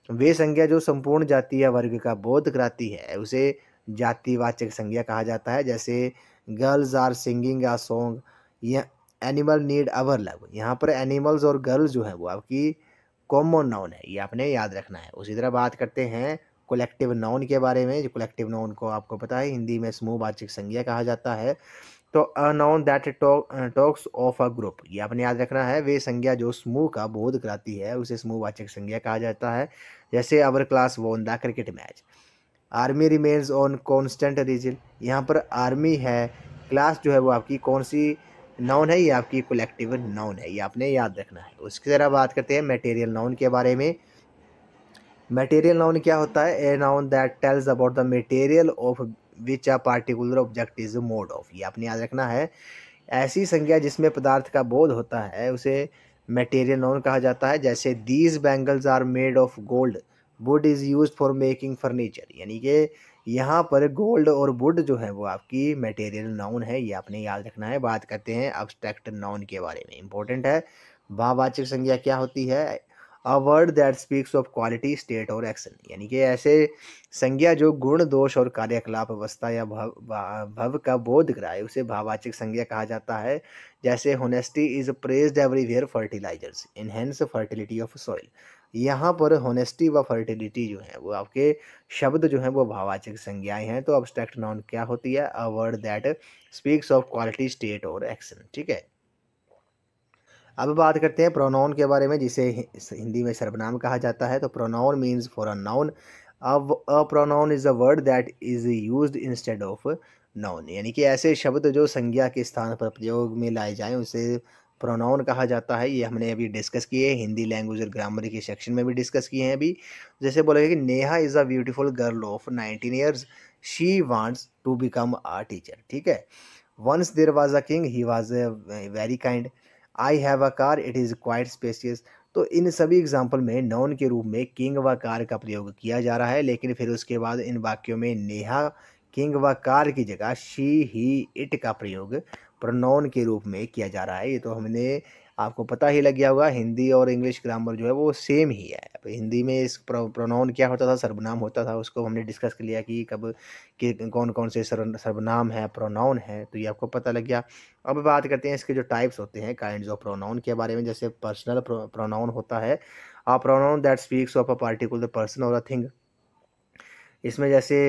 वे संज्ञा जो संपूर्ण जाति या वर्ग का बोध कराती है, उसे जातिवाचक संज्ञा कहा जाता है। जैसे girls are singing a song, या एनिमल नीड अवर लव। यहाँ पर एनिमल्स और गर्ल्स जो है वो आपकी कॉमन नाउन है, ये आपने याद रखना है। उसी तरह बात करते हैं कलेक्टिव नाउन के बारे में। जो कलेक्टिव नाउन को आपको पता है हिंदी में समूहवाचक संज्ञा कहा जाता है। तो a noun that talks of a group, ये आपने याद रखना है। वे संज्ञा जो समूह का बोध कराती है उसे समूहवाचक संज्ञा कहा जाता है। जैसे our class won the cricket match. Army remains on constant reason, यहाँ पर आर्मी है, क्लास जो है वो आपकी कौन सी नाउन है, ये आपकी कलेक्टिव नाउन है, ये आपने याद रखना है। उसकी तरह बात करते हैं मटेरियल नाउन के बारे में। मटेरियल नाउन क्या होता है? A noun that tells about the material of which a particular object is mode of, ये आपने याद रखना है। ऐसी संज्ञा जिसमें पदार्थ का बोध होता है उसे मटेरियल नाउन कहा जाता है। जैसे these bangles are made of gold, wood is used for making furniture, यानी कि यहाँ पर गोल्ड और वुड जो है वो आपकी मटेरियल नाउन है, ये आपने याद रखना है। बात करते हैं अब्स्ट्रैक्ट नाउन के बारे में, इंपॉर्टेंट है। भाववाचक संज्ञा क्या होती है? अ word that speaks of quality state और एक्शन, यानी कि ऐसे संज्ञा जो गुण दोष और कार्यकलाप अवस्था या भव का बोध कराए उसे भाववाचक संज्ञा कहा जाता है। जैसे honesty is praised everywhere fertilizers enhance fertility of soil, यहाँ पर होनेस्टी व फर्टिलिटी जो है वो आपके शब्द जो हैं वो भाववाचक संज्ञाएं हैं। तो अब्स्ट्रैक्ट नाउन क्या होती है? अ word that speaks of quality state और एक्शन, ठीक है। अब बात करते हैं प्रोनाउन के बारे में, जिसे हिंदी में सर्वनाम कहा जाता है। तो pronoun means for a noun. अब a pronoun is a word that is used instead of noun, यानी कि ऐसे शब्द जो संज्ञा के स्थान पर प्रयोग में लाए जाएं उसे प्रोनाउन कहा जाता है। ये हमने अभी डिस्कस किए, हिंदी लैंग्वेज और ग्रामर के सेक्शन में भी डिस्कस किए हैं अभी। जैसे बोलेगा कि Neha is a beautiful girl of 19 years, she wants to become a teacher, ठीक है। Once there was a king, he was very kind, I have a car, it is quite spacious. तो इन सभी एग्जाम्पल में नाउन के रूप में king व कार का प्रयोग किया जा रहा है, लेकिन फिर उसके बाद इन वाक्यों में नेहा, किंग व कार की जगह शी, ही, इट का प्रयोग प्रोनाउन के रूप में किया जा रहा है। ये तो हमने आपको पता ही लग गया होगा, हिंदी और इंग्लिश ग्रामर जो है वो सेम ही है। अब हिंदी में इस प्रोनाउन क्या होता था? सर्वनाम होता था, उसको हमने डिस्कस कर लिया कि कब कि कौन कौन से सर्वनाम है, प्रोनाउन है, तो ये आपको पता लग गया। अब बात करते हैं इसके जो टाइप्स होते हैं काइंड्स ऑफ प्रोनाउन के बारे में। जैसे पर्सनल प्रोनाउन होता है, a pronoun that speaks of a particular person और अ थिंग। इसमें जैसे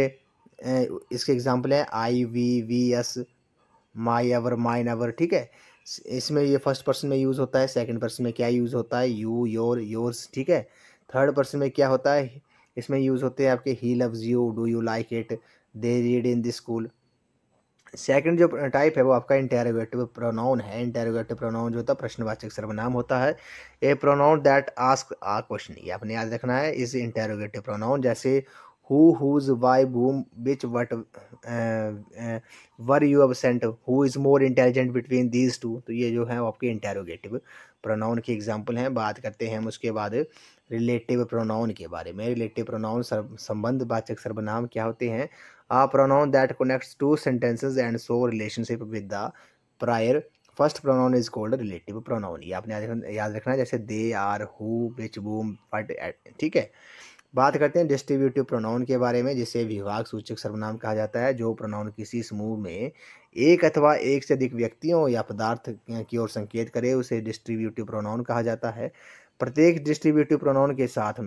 इसके एग्जांपल है आई, वी एस, माई, एवर, माइन, एवर, ठीक है। इसमें ये फर्स्ट पर्सन में यूज़ होता है। सेकंड पर्सन में क्या यूज़ होता है? यू, योर, योर्स, ठीक है। थर्ड पर्सन में क्या होता है? इसमें यूज़ होते हैं आपके ही loves you, do you like it, they read in this school. Second जो टाइप है वो आपका इंटेरोगेटिव प्रोनाउन है। इंटेरोगेटिव प्रोनाउन जो होता है प्रश्नवाचक सर्वनाम होता है। A pronoun that ask a question, ये आपने याद रखना है। इस इंटेरोगेटिव प्रोनाउन जैसे who, whose, why, whom, which, what, were you absent, who is more intelligent between these two, तो ये जो है वो आपके इंटेरोगेटिव प्रोनाउन के एग्जाम्पल हैं। बात करते हैं हम उसके बाद रिलेटिव प्रोनाउन के बारे में। रिलेटिव प्रोनाउन संबंधवाचक सर्वनाम क्या होते हैं? A pronoun that connects two sentences and show relationship with the prior first pronoun is called relative pronoun, ये आपने याद रखना है। जैसे दे, आर, हु, विच, बूम, फट, ठीक है। बात करते हैं डिस्ट्रीब्यूटिव प्रोनाउन के बारे में, जिसे विभाग सूचक सर्वनाम कहा जाता है। जो प्रोनाउन किसी समूह में एक अथवा एक से अधिक व्यक्तियों या पदार्थ की ओर संकेत करे उसे डिस्ट्रीब्यूटिव प्रोनाउन कहा जाता है। प्रत्येक डिस्ट्रीब्यूटिव प्रोनाउन के साथ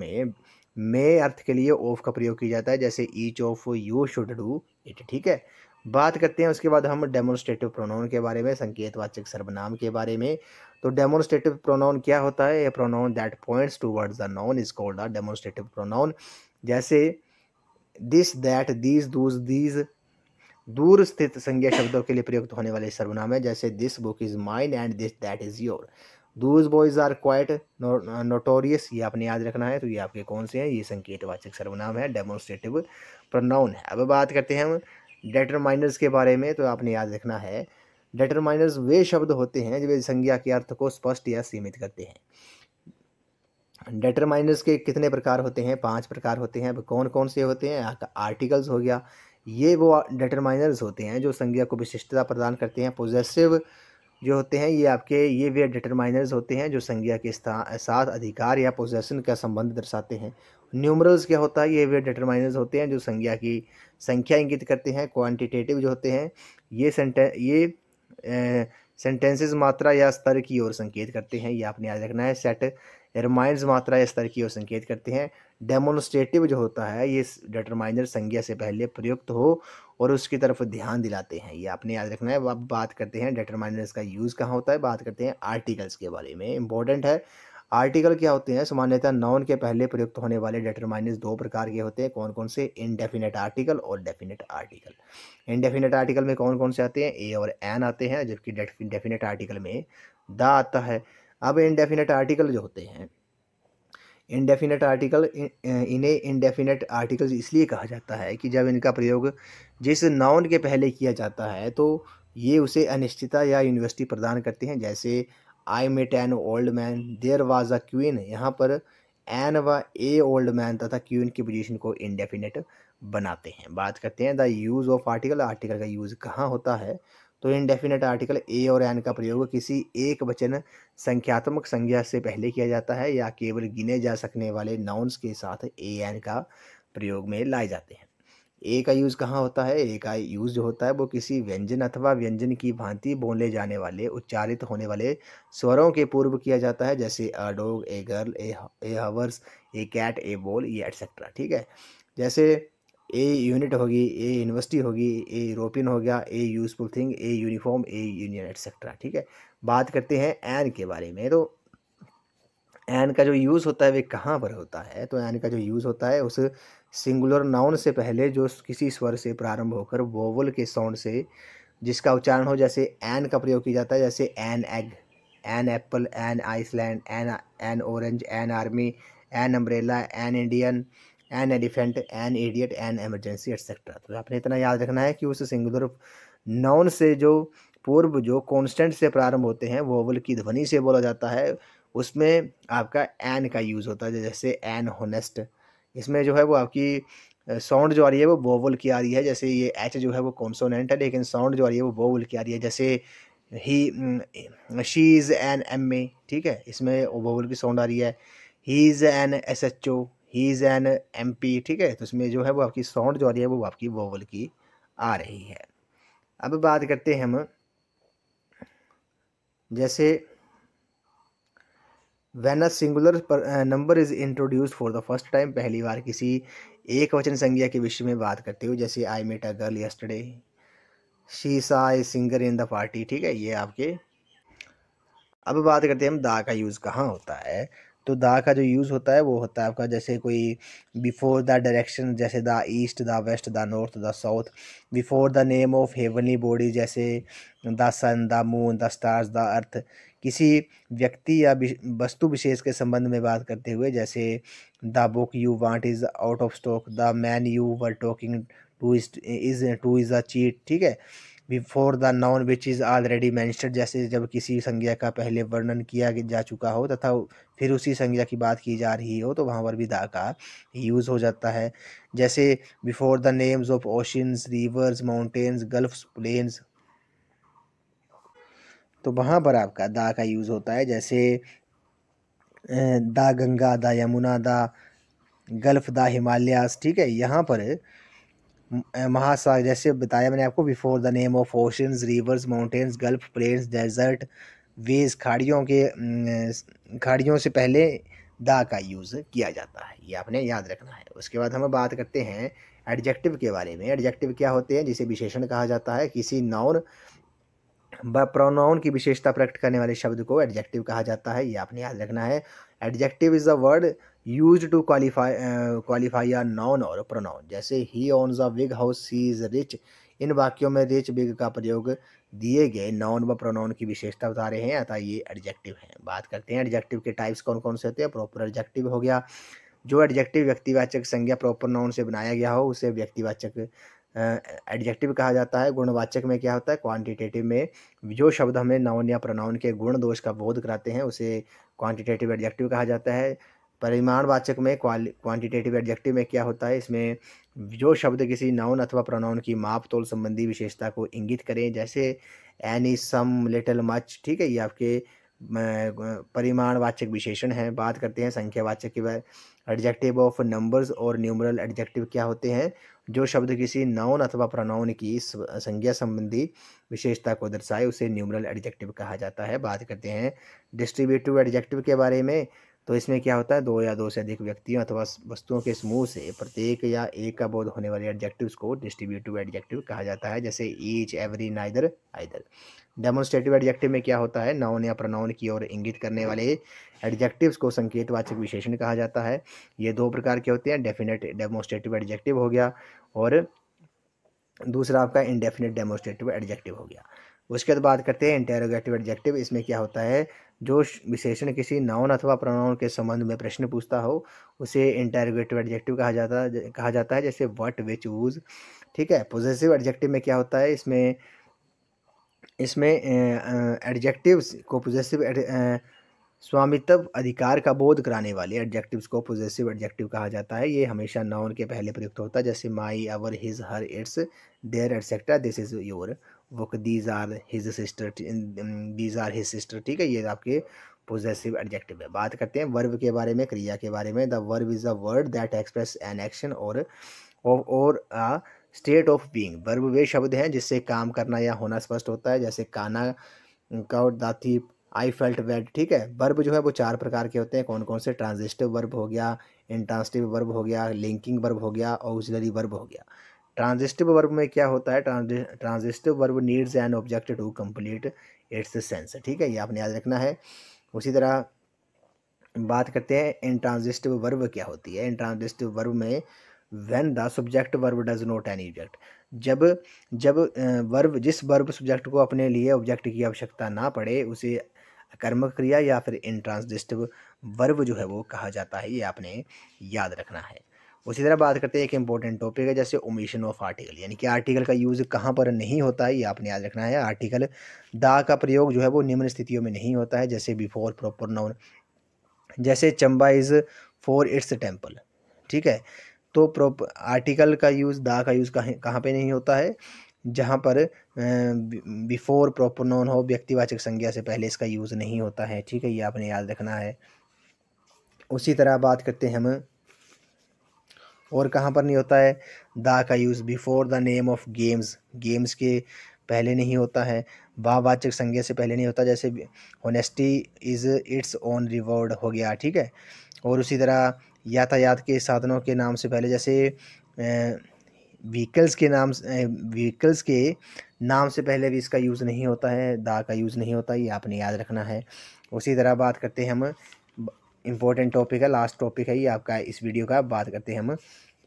में अर्थ के लिए ऑफ का प्रयोग किया जाता है। जैसे each of you should do it, ठीक है। बात करते हैं उसके बाद हम डेमोन्स्ट्रेटिव प्रोनाउन के बारे में, संकेतवाचक सर्वनाम के बारे में। तो डेमोन्स्ट्रेटिव प्रोनाउन क्या होता है? A pronoun that points towards the noun is called a demonstrative pronoun. जैसे this, that, these, those, these दूर स्थित संज्ञा शब्दों के लिए प्रयुक्त होने वाले सर्वनाम है। जैसे this book is mine and this that is your. Those boys are quite notorious, ये आपने याद रखना है। तो ये आपके कौन से हैं? ये संकेतवाचक सर्वनाम है, डेमोन्स्ट्रेटिव प्रोनाउन है। अब बात करते हैं हम डिटरमाइनर्स के बारे में। तो आपने याद रखना है डिटरमाइनर्स वे शब्द होते हैं जो संज्ञा के अर्थ को स्पष्ट या सीमित करते हैं। डिटरमाइनर्स के कितने प्रकार होते हैं? 5 प्रकार होते हैं। अब कौन कौन से होते हैं? आर्टिकल्स हो गया, ये वो डिटरमाइनर्स होते हैं जो संज्ञा को विशिष्टता प्रदान करते हैं। पोजेसिव जो होते हैं ये आपके ये वे डिटरमाइनर्स होते हैं जो संज्ञा के साथ अधिकार या पोजेशन का संबंध दर्शाते हैं। न्यूमरल्स क्या होता है? ये वे डिटरमाइनर्स होते हैं जो संज्ञा की संख्या इंगित करते हैं। क्वांटिटेटिव जो होते हैं ये सेंटेंसेस मात्रा या स्तर की ओर संकेत करते हैं, ये आपने याद रखना है। सेट रिमाइंड्स मात्रा या स्तर की ओर संकेत करते हैं। डेमोन्स्ट्रेटिव जो होता है ये डिटरमाइनर संज्ञा से पहले प्रयुक्त हो और उसकी तरफ ध्यान दिलाते हैं, ये आपने याद रखना है। अब बात करते हैं डिटरमाइनर्स का यूज़ कहाँ होता है, बात करते हैं आर्टिकल्स के बारे में। इंपॉर्टेंट है, आर्टिकल क्या होते हैं? सामान्यतः नाउन के पहले प्रयुक्त होने वाले डिटरमाइनर्स दो प्रकार के होते हैं। कौन कौन से? इनडेफिनेट आर्टिकल और डेफिनेट आर्टिकल। इनडेफिनेट आर्टिकल में कौन कौन से आते हैं? ए और एन आते हैं, जबकि डेफिनेट आर्टिकल में द आता है। अब इनडेफिनेट आर्टिकल जो होते हैं, इनडेफिनेट आर्टिकल, इन्हें इनडेफिनेट आर्टिकल्स इसलिए कहा जाता है कि जब इनका प्रयोग जिस नाउन के पहले किया जाता है तो ये उसे अनिश्चितता या यूनिवर्सिटी प्रदान करते हैं। जैसे I met an old man, there was a queen, यहाँ पर एन व ए ओल्ड मैन तथा क्वीन की पोजीशन को इनडेफिनेट बनाते हैं। बात करते हैं the use of article, article का यूज़ कहाँ होता है? तो इनडेफिनेट आर्टिकल ए और एन का प्रयोग किसी एक वचन संख्यात्मक संज्ञा से पहले किया जाता है या केवल गिने जा सकने वाले नाउन्स के साथ ए एन का प्रयोग में लाए जाते हैं। ए का यूज़ कहाँ होता है? ए का यूज़ जो होता है वो किसी व्यंजन अथवा व्यंजन की भांति बोले जाने वाले उच्चारित होने वाले स्वरों के पूर्व किया जाता है। जैसे a dog, a girl, a horse, a cat, a ball, ये एटसेट्रा। ठीक है, जैसे ए यूनिट होगी, ए यूनिवर्सिटी होगी, ए यूरोपियन हो गया, ए useful thing, a uniform, A union etcetera. ठीक है, बात करते हैं एन के बारे में। तो एन का जो यूज़ होता है वे कहाँ पर होता है? तो एन का जो यूज़ होता है उस सिंगुलर नाउन से पहले जो किसी स्वर से प्रारंभ होकर वोवल के साउंड से जिसका उच्चारण हो, जैसे एन का प्रयोग किया जाता है। जैसे an egg, an apple, an island, an orange, an army, an umbrella, an Indian, an elephant, an idiot, an emergency etcetera. तो आपने इतना याद रखना है कि उस सिंगुलर नाउन से जो पूर्व जो कॉन्स्टेंट से प्रारंभ होते हैं, वोवल की ध्वनि से बोला जाता है, उसमें आपका एन का यूज़ होता है। जैसे एन होनेस्ट, इसमें जो है वो आपकी साउंड जो आ रही है वो वोवल की आ रही है। जैसे ये एच जो है वो कॉन्सोनेंट है, लेकिन साउंड जो आ रही है वो वोवल की आ रही है। जैसे ही she is an M A, ठीक है, इसमें वोवल की साउंड आ रही है। He is an S H O, he is an M P, ठीक है, तो इसमें जो है वो आपकी साउंड जो आ रही है वो आपकी वोवल की आ रही है। अब बात करते हैं हम, जैसे when a singular number is introduced for the first time, पहली बार किसी एक वचन संज्ञा के विषय में बात करते हो। जैसे I met a girl yesterday, she saw a singer in the party. ठीक है, ये आपके। अब बात करते हैं हम दा का यूज़ कहाँ होता है। तो दा का जो यूज़ होता है वो होता है आपका जैसे कोई बिफोर द डायरेक्शन, जैसे the east, the west, the north, the south. Before the name of heavenly body, जैसे the sun, the moon, the stars, the earth. किसी व्यक्ति या वस्तु विशेष के संबंध में बात करते हुए, जैसे the book you want is out of stock, the man you were talking two is a cheat. ठीक है, before the noun which is already mentioned, जैसे जब किसी संज्ञा का पहले वर्णन किया जा चुका हो तथा फिर उसी संज्ञा की बात की जा रही हो तो वहाँ पर भी दा का यूज़ हो जाता है। जैसे before the names of oceans, rivers, mountains, gulfs, plains, तो वहाँ पर आपका दा का यूज़ होता है। जैसे the Ganga, the Yamuna, the gulf, the Himalayas. ठीक है, यहाँ पर महासागर, जैसे बताया मैंने आपको, before the name of oceans, rivers, mountains, gulf, plains, desert, bays, खाड़ियों से पहले दा का यूज़ किया जाता है, ये आपने याद रखना है। उसके बाद हम बात करते हैं एडजेक्टिव के बारे में। एडजेक्टिव क्या होते हैं? जिसे विशेषण कहा जाता है। किसी नाउन व प्रोनाउन की विशेषता प्रकट करने वाले शब्द को एडजेक्टिव कहा जाता है, ये आपने याद रखना है। Adjective is a word used to qualify a noun और प्रोनाउन। जैसे he owns a big house, she is rich. इन वाक्यों में रिच, बिग का प्रयोग दिए गए नाउन व प्रोनाउन की विशेषता बता रहे हैं, अतः ये एडजेक्टिव है। बात करते हैं एडजेक्टिव के टाइप्स कौन कौन से होते हैं। प्रॉपर एडजेक्टिव हो गया, जो एडजेक्टिव व्यक्तिवाचक संज्ञा प्रॉपर नाउन से बनाया गया हो उसे व्यक्तिवाचक एडजेक्टिव कहा जाता है। गुणवाचक में क्या होता है? क्वांटिटेटिव में जो शब्द हमें नाउन या प्रोनाउन के गुण दोष का बोध कराते हैं उसे क्वांटिटेटिव एडजेक्टिव कहा जाता है। परिमाणवाचक में क्वांटिटेटिव एडजेक्टिव में क्या होता है? इसमें जो शब्द किसी नाउन अथवा प्रोनाउन की माप तोल संबंधी विशेषता को इंगित करें, जैसे एनी, सम, लिटिल, मच। ठीक है, ये आपके परिमाणवाचक विशेषण हैं। बात करते हैं संख्यावाचक के बारे। एडजेक्टिव ऑफ नंबर्स और न्यूमरल एडजेक्टिव क्या होते हैं? जो शब्द किसी नाउन अथवा प्रोनाउन की संज्ञा संबंधी विशेषता को दर्शाए उसे न्यूमरल एडजेक्टिव कहा जाता है। बात करते हैं डिस्ट्रीब्यूटिव एडजेक्टिव के बारे में। तो इसमें क्या होता है, दो या दो से अधिक व्यक्तियों अथवा वस्तुओं के समूह से प्रत्येक या एक का बोध होने वाले एडजेक्टिव्स को डिस्ट्रीब्यूटिव एडजेक्टिव कहा जाता है, जैसे each, every, neither, either. Demonstrative adjective में क्या होता है, नाउन या प्रोनाउन की ओर इंगित करने वाले एडजेक्टिव्स को संकेतवाचक विशेषण कहा जाता है। ये दो प्रकार के होते हैं, डेफिनेट डेमोन्स्ट्रेटिव एडजेक्टिव हो गया और दूसरा आपका इंडेफिनिट डेमोन्स्ट्रेटिव एडजेक्टिव हो गया। उसके बाद बात करते हैं इंटेरोगेटिव एडजेक्टिव। इसमें क्या होता है, जो विशेषण किसी नाउन अथवा प्रोनाउन के संबंध में प्रश्न पूछता हो उसे इंटेरोगेटिव एडजेक्टिव कहा जाता है, जैसे व्हाट, विच, वूज। ठीक है। पॉजेसिव एडजेक्टिव में क्या होता है, इसमें इसमें एडजेक्टिव्स को पॉजेसिव स्वामित्व अधिकार का बोध कराने वाले एडजेक्टिव्स को पॉजेसिव एडजेक्टिव कहा जाता है। ये हमेशा नाउन के पहले प्रयुक्त होता है, जैसे my, our, his, her, its, their, etcetera, this is your, book, these are his sister, these are his sister. ठीक है, ये आपके पॉजेसिव एडजेक्टिव है। बात करते हैं वर्ब के बारे में, क्रिया के बारे में। The verb is a word that express an action और a state of being. Verb वे शब्द हैं जिससे काम करना या होना स्पष्ट होता है, जैसे Kana, caught, the thief, I felt wet. ठीक है। वर्ब जो है वो चार प्रकार के होते हैं, कौन कौन से, ट्रांजिटिव वर्ब हो गया, इंट्रांसिटिव वर्ब हो गया, लिंकिंग वर्ब हो गया, ऑक्सिलरी वर्ब हो गया। ट्रांजिटिव वर्ब में क्या होता है, transitive verb needs an object to complete its sense. ठीक है, ये आपने याद रखना है। उसी तरह बात करते हैं इंट्रांजिटिव वर्ब क्या होती है। इंट्रांजिटिव वर्ब में when the subject verb does not any object, जब जब वर्ब जिस वर्ब सब्जेक्ट को अपने लिए ऑब्जेक्ट की आवश्यकता ना पड़े उसे कर्मक क्रिया या फिर इंट्रांजिटिव वर्ब जो है वो कहा जाता है। ये आपने याद रखना है। उसी तरह बात करते हैं, एक इंपॉर्टेंट टॉपिक है जैसे ओमिशन ऑफ आर्टिकल, यानी कि आर्टिकल का यूज़ कहाँ पर नहीं होता है, ये आपने याद रखना है। आर्टिकल दा का प्रयोग जो है वो निम्न स्थितियों में नहीं होता है, जैसे बिफोर प्रॉपर नाउन, जैसे Chamba is for its temple. ठीक है। तो आर्टिकल का यूज़, दा का यूज़ कहाँ कहाँ पे नहीं होता है, जहाँ पर बिफोर प्रॉपर नाउन हो, व्यक्तिवाचक संज्ञा से पहले इसका यूज़ नहीं होता है। ठीक है, ये आपने याद रखना है। उसी तरह बात करते हैं हम, और कहाँ पर नहीं होता है, दा का use before the name of games, games के पहले नहीं होता है, भाववाचक संज्ञा से पहले नहीं होता, जैसे honesty is its own reward हो गया। ठीक है। और उसी तरह यातायात के साधनों के नाम से पहले, जैसे व्हीकल्स के नाम से पहले भी इसका यूज़ नहीं होता है, दा का यूज़ नहीं होता, ये आपने याद रखना है। उसी तरह बात करते हैं हम, इम्पोर्टेंट टॉपिक है, लास्ट टॉपिक है ये आपका इस वीडियो का। बात करते हैं हम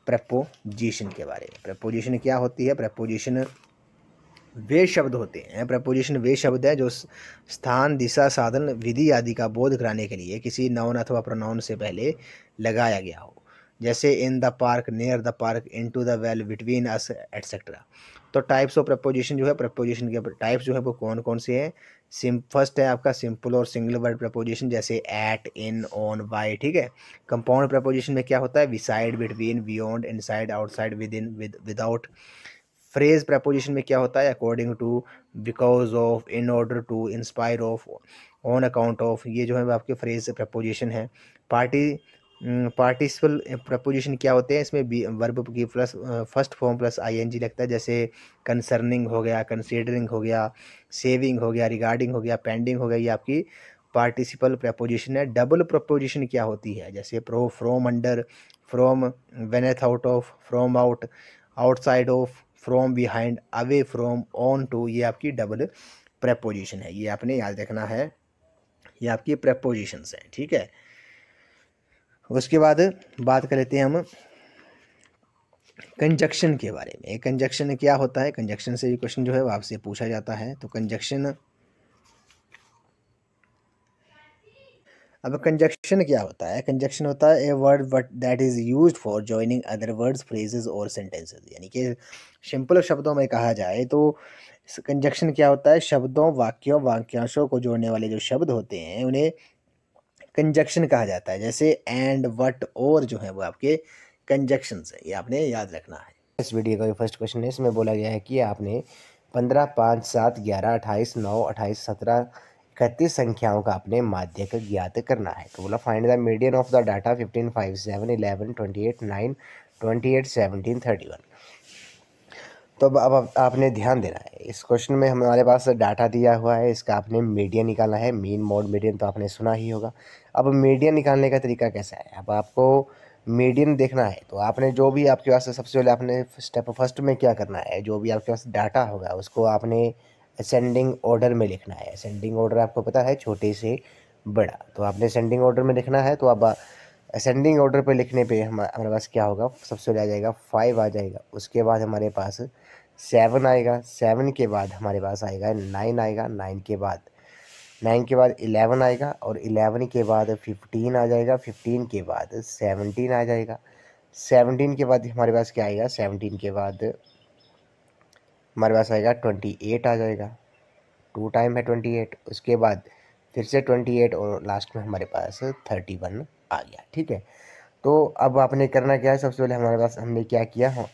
प्रेपोजिशन के बारे में। प्रेपोजिशन क्या होती है, प्रेपोजिशन वे शब्द होते हैं, प्रपोजिशन वे शब्द हैं जो स्थान, दिशा, साधन, विधि आदि का बोध कराने के लिए किसी नाउन अथवा प्रोनाउन से पहले लगाया गया हो, जैसे in the park, near the park, into the well, between us, etcetera. तो टाइप्स ऑफ प्रपोजिशन जो है, प्रपोजिशन के टाइप्स जो है वो कौन कौन से हैं। फर्स्ट है आपका सिंपल और सिंगल वर्ड प्रपोजिशन, जैसे एट, इन, ऑन, बाय। ठीक है। कंपाउंड प्रपोजिशन में क्या होता है, beside, between, beyond, inside, outside, within, without. Phrase preposition में क्या होता है, according to, because of, in order to, in spite of, on account of. ये जो है आपके फ्रेज प्रपोजिशन है। पार्टिसिपल प्रपोजिशन क्या होते हैं, इसमें वर्ब की plus first form plus ING लगता है, जैसे कंसर्निंग हो गया, कंसीडरिंग हो गया, सेविंग हो गया, रिगार्डिंग हो गया, पेंडिंग हो गया। ये आपकी पार्टिसिपल प्रपोजिशन है। डबल प्रपोजिशन क्या होती है, जैसे प्रो, from, under, from, beneath, out of, from, out, outside of, from, behind, away from, on to. ये आपकी डबल प्रेपोजिशन है, ये आपने याद रखना है। ये आपकी प्रेपोजिशंस हैं। ठीक है। उसके बाद बात कर लेते हैं हम कंजक्शन के बारे में। कंजक्शन क्या होता है, कंजक्शन से भी क्वेश्चन जो है वो आपसे पूछा जाता है। तो कंजक्शन, अब कंजक्शन क्या होता है, कंजक्शन होता है a word but that is used for joining other words, phrases और सेंटेंसेस। यानी कि सिंपल शब्दों में कहा जाए तो कंजक्शन क्या होता है, शब्दों, वाक्यों, वाक्यांशों को जोड़ने वाले जो शब्द होते हैं उन्हें कंजक्शन कहा जाता है, जैसे एंड, वट, और जो है वो आपके कंजक्शंस है, ये आपने याद रखना है। इस वीडियो का फर्स्ट क्वेश्चन है, इसमें बोला गया है कि आपने 15, 5, 7, 11, 28, 9, 28, 17, 31 संख्याओं का अपने माध्यक ज्ञात करना है। तो बोला find the median of the data 15, 5, 7, 11, 28, 9, 28, 17, 31। तो अब आपने ध्यान देना है, इस क्वेश्चन में हमारे पास डाटा दिया हुआ है, इसका आपने मीडियन निकालना है। मीन मोड मीडियन तो आपने सुना ही होगा। अब मीडियन निकालने का तरीका कैसा है, अब आपको मीडियन देखना है तो आपने जो भी आपके पास सबसे पहले आपने स्टेप फर्स्ट में क्या करना है, जो भी आपके पास डाटा होगा उसको आपने असेंडिंग ऑर्डर में लिखना है। असेंडिंग ऑर्डर आपको पता है छोटे से बड़ा, तो आपने असेंडिंग ऑर्डर में लिखना है। तो अब असेंडिंग ऑर्डर पे लिखने पे हमारे पास क्या होगा, सबसे पहले आ जाएगा 5 आ जाएगा, उसके बाद हमारे पास 7 आएगा, 7 के बाद हमारे पास आएगा 9 आएगा, 9 के बाद 11 आएगा, और 11 के बाद 15 आ जाएगा, 15 के बाद 17 आ जाएगा, 17 के बाद हमारे पास क्या आएगा, 17 के बाद हमारे पास आएगा 28 आ जाएगा, 2 टाइम है 28, उसके बाद फिर से 28 और लास्ट में हमारे पास 31 आ गया। ठीक है, तो अब आपने करना क्या है, सबसे पहले हमारे पास हमने क्या किया,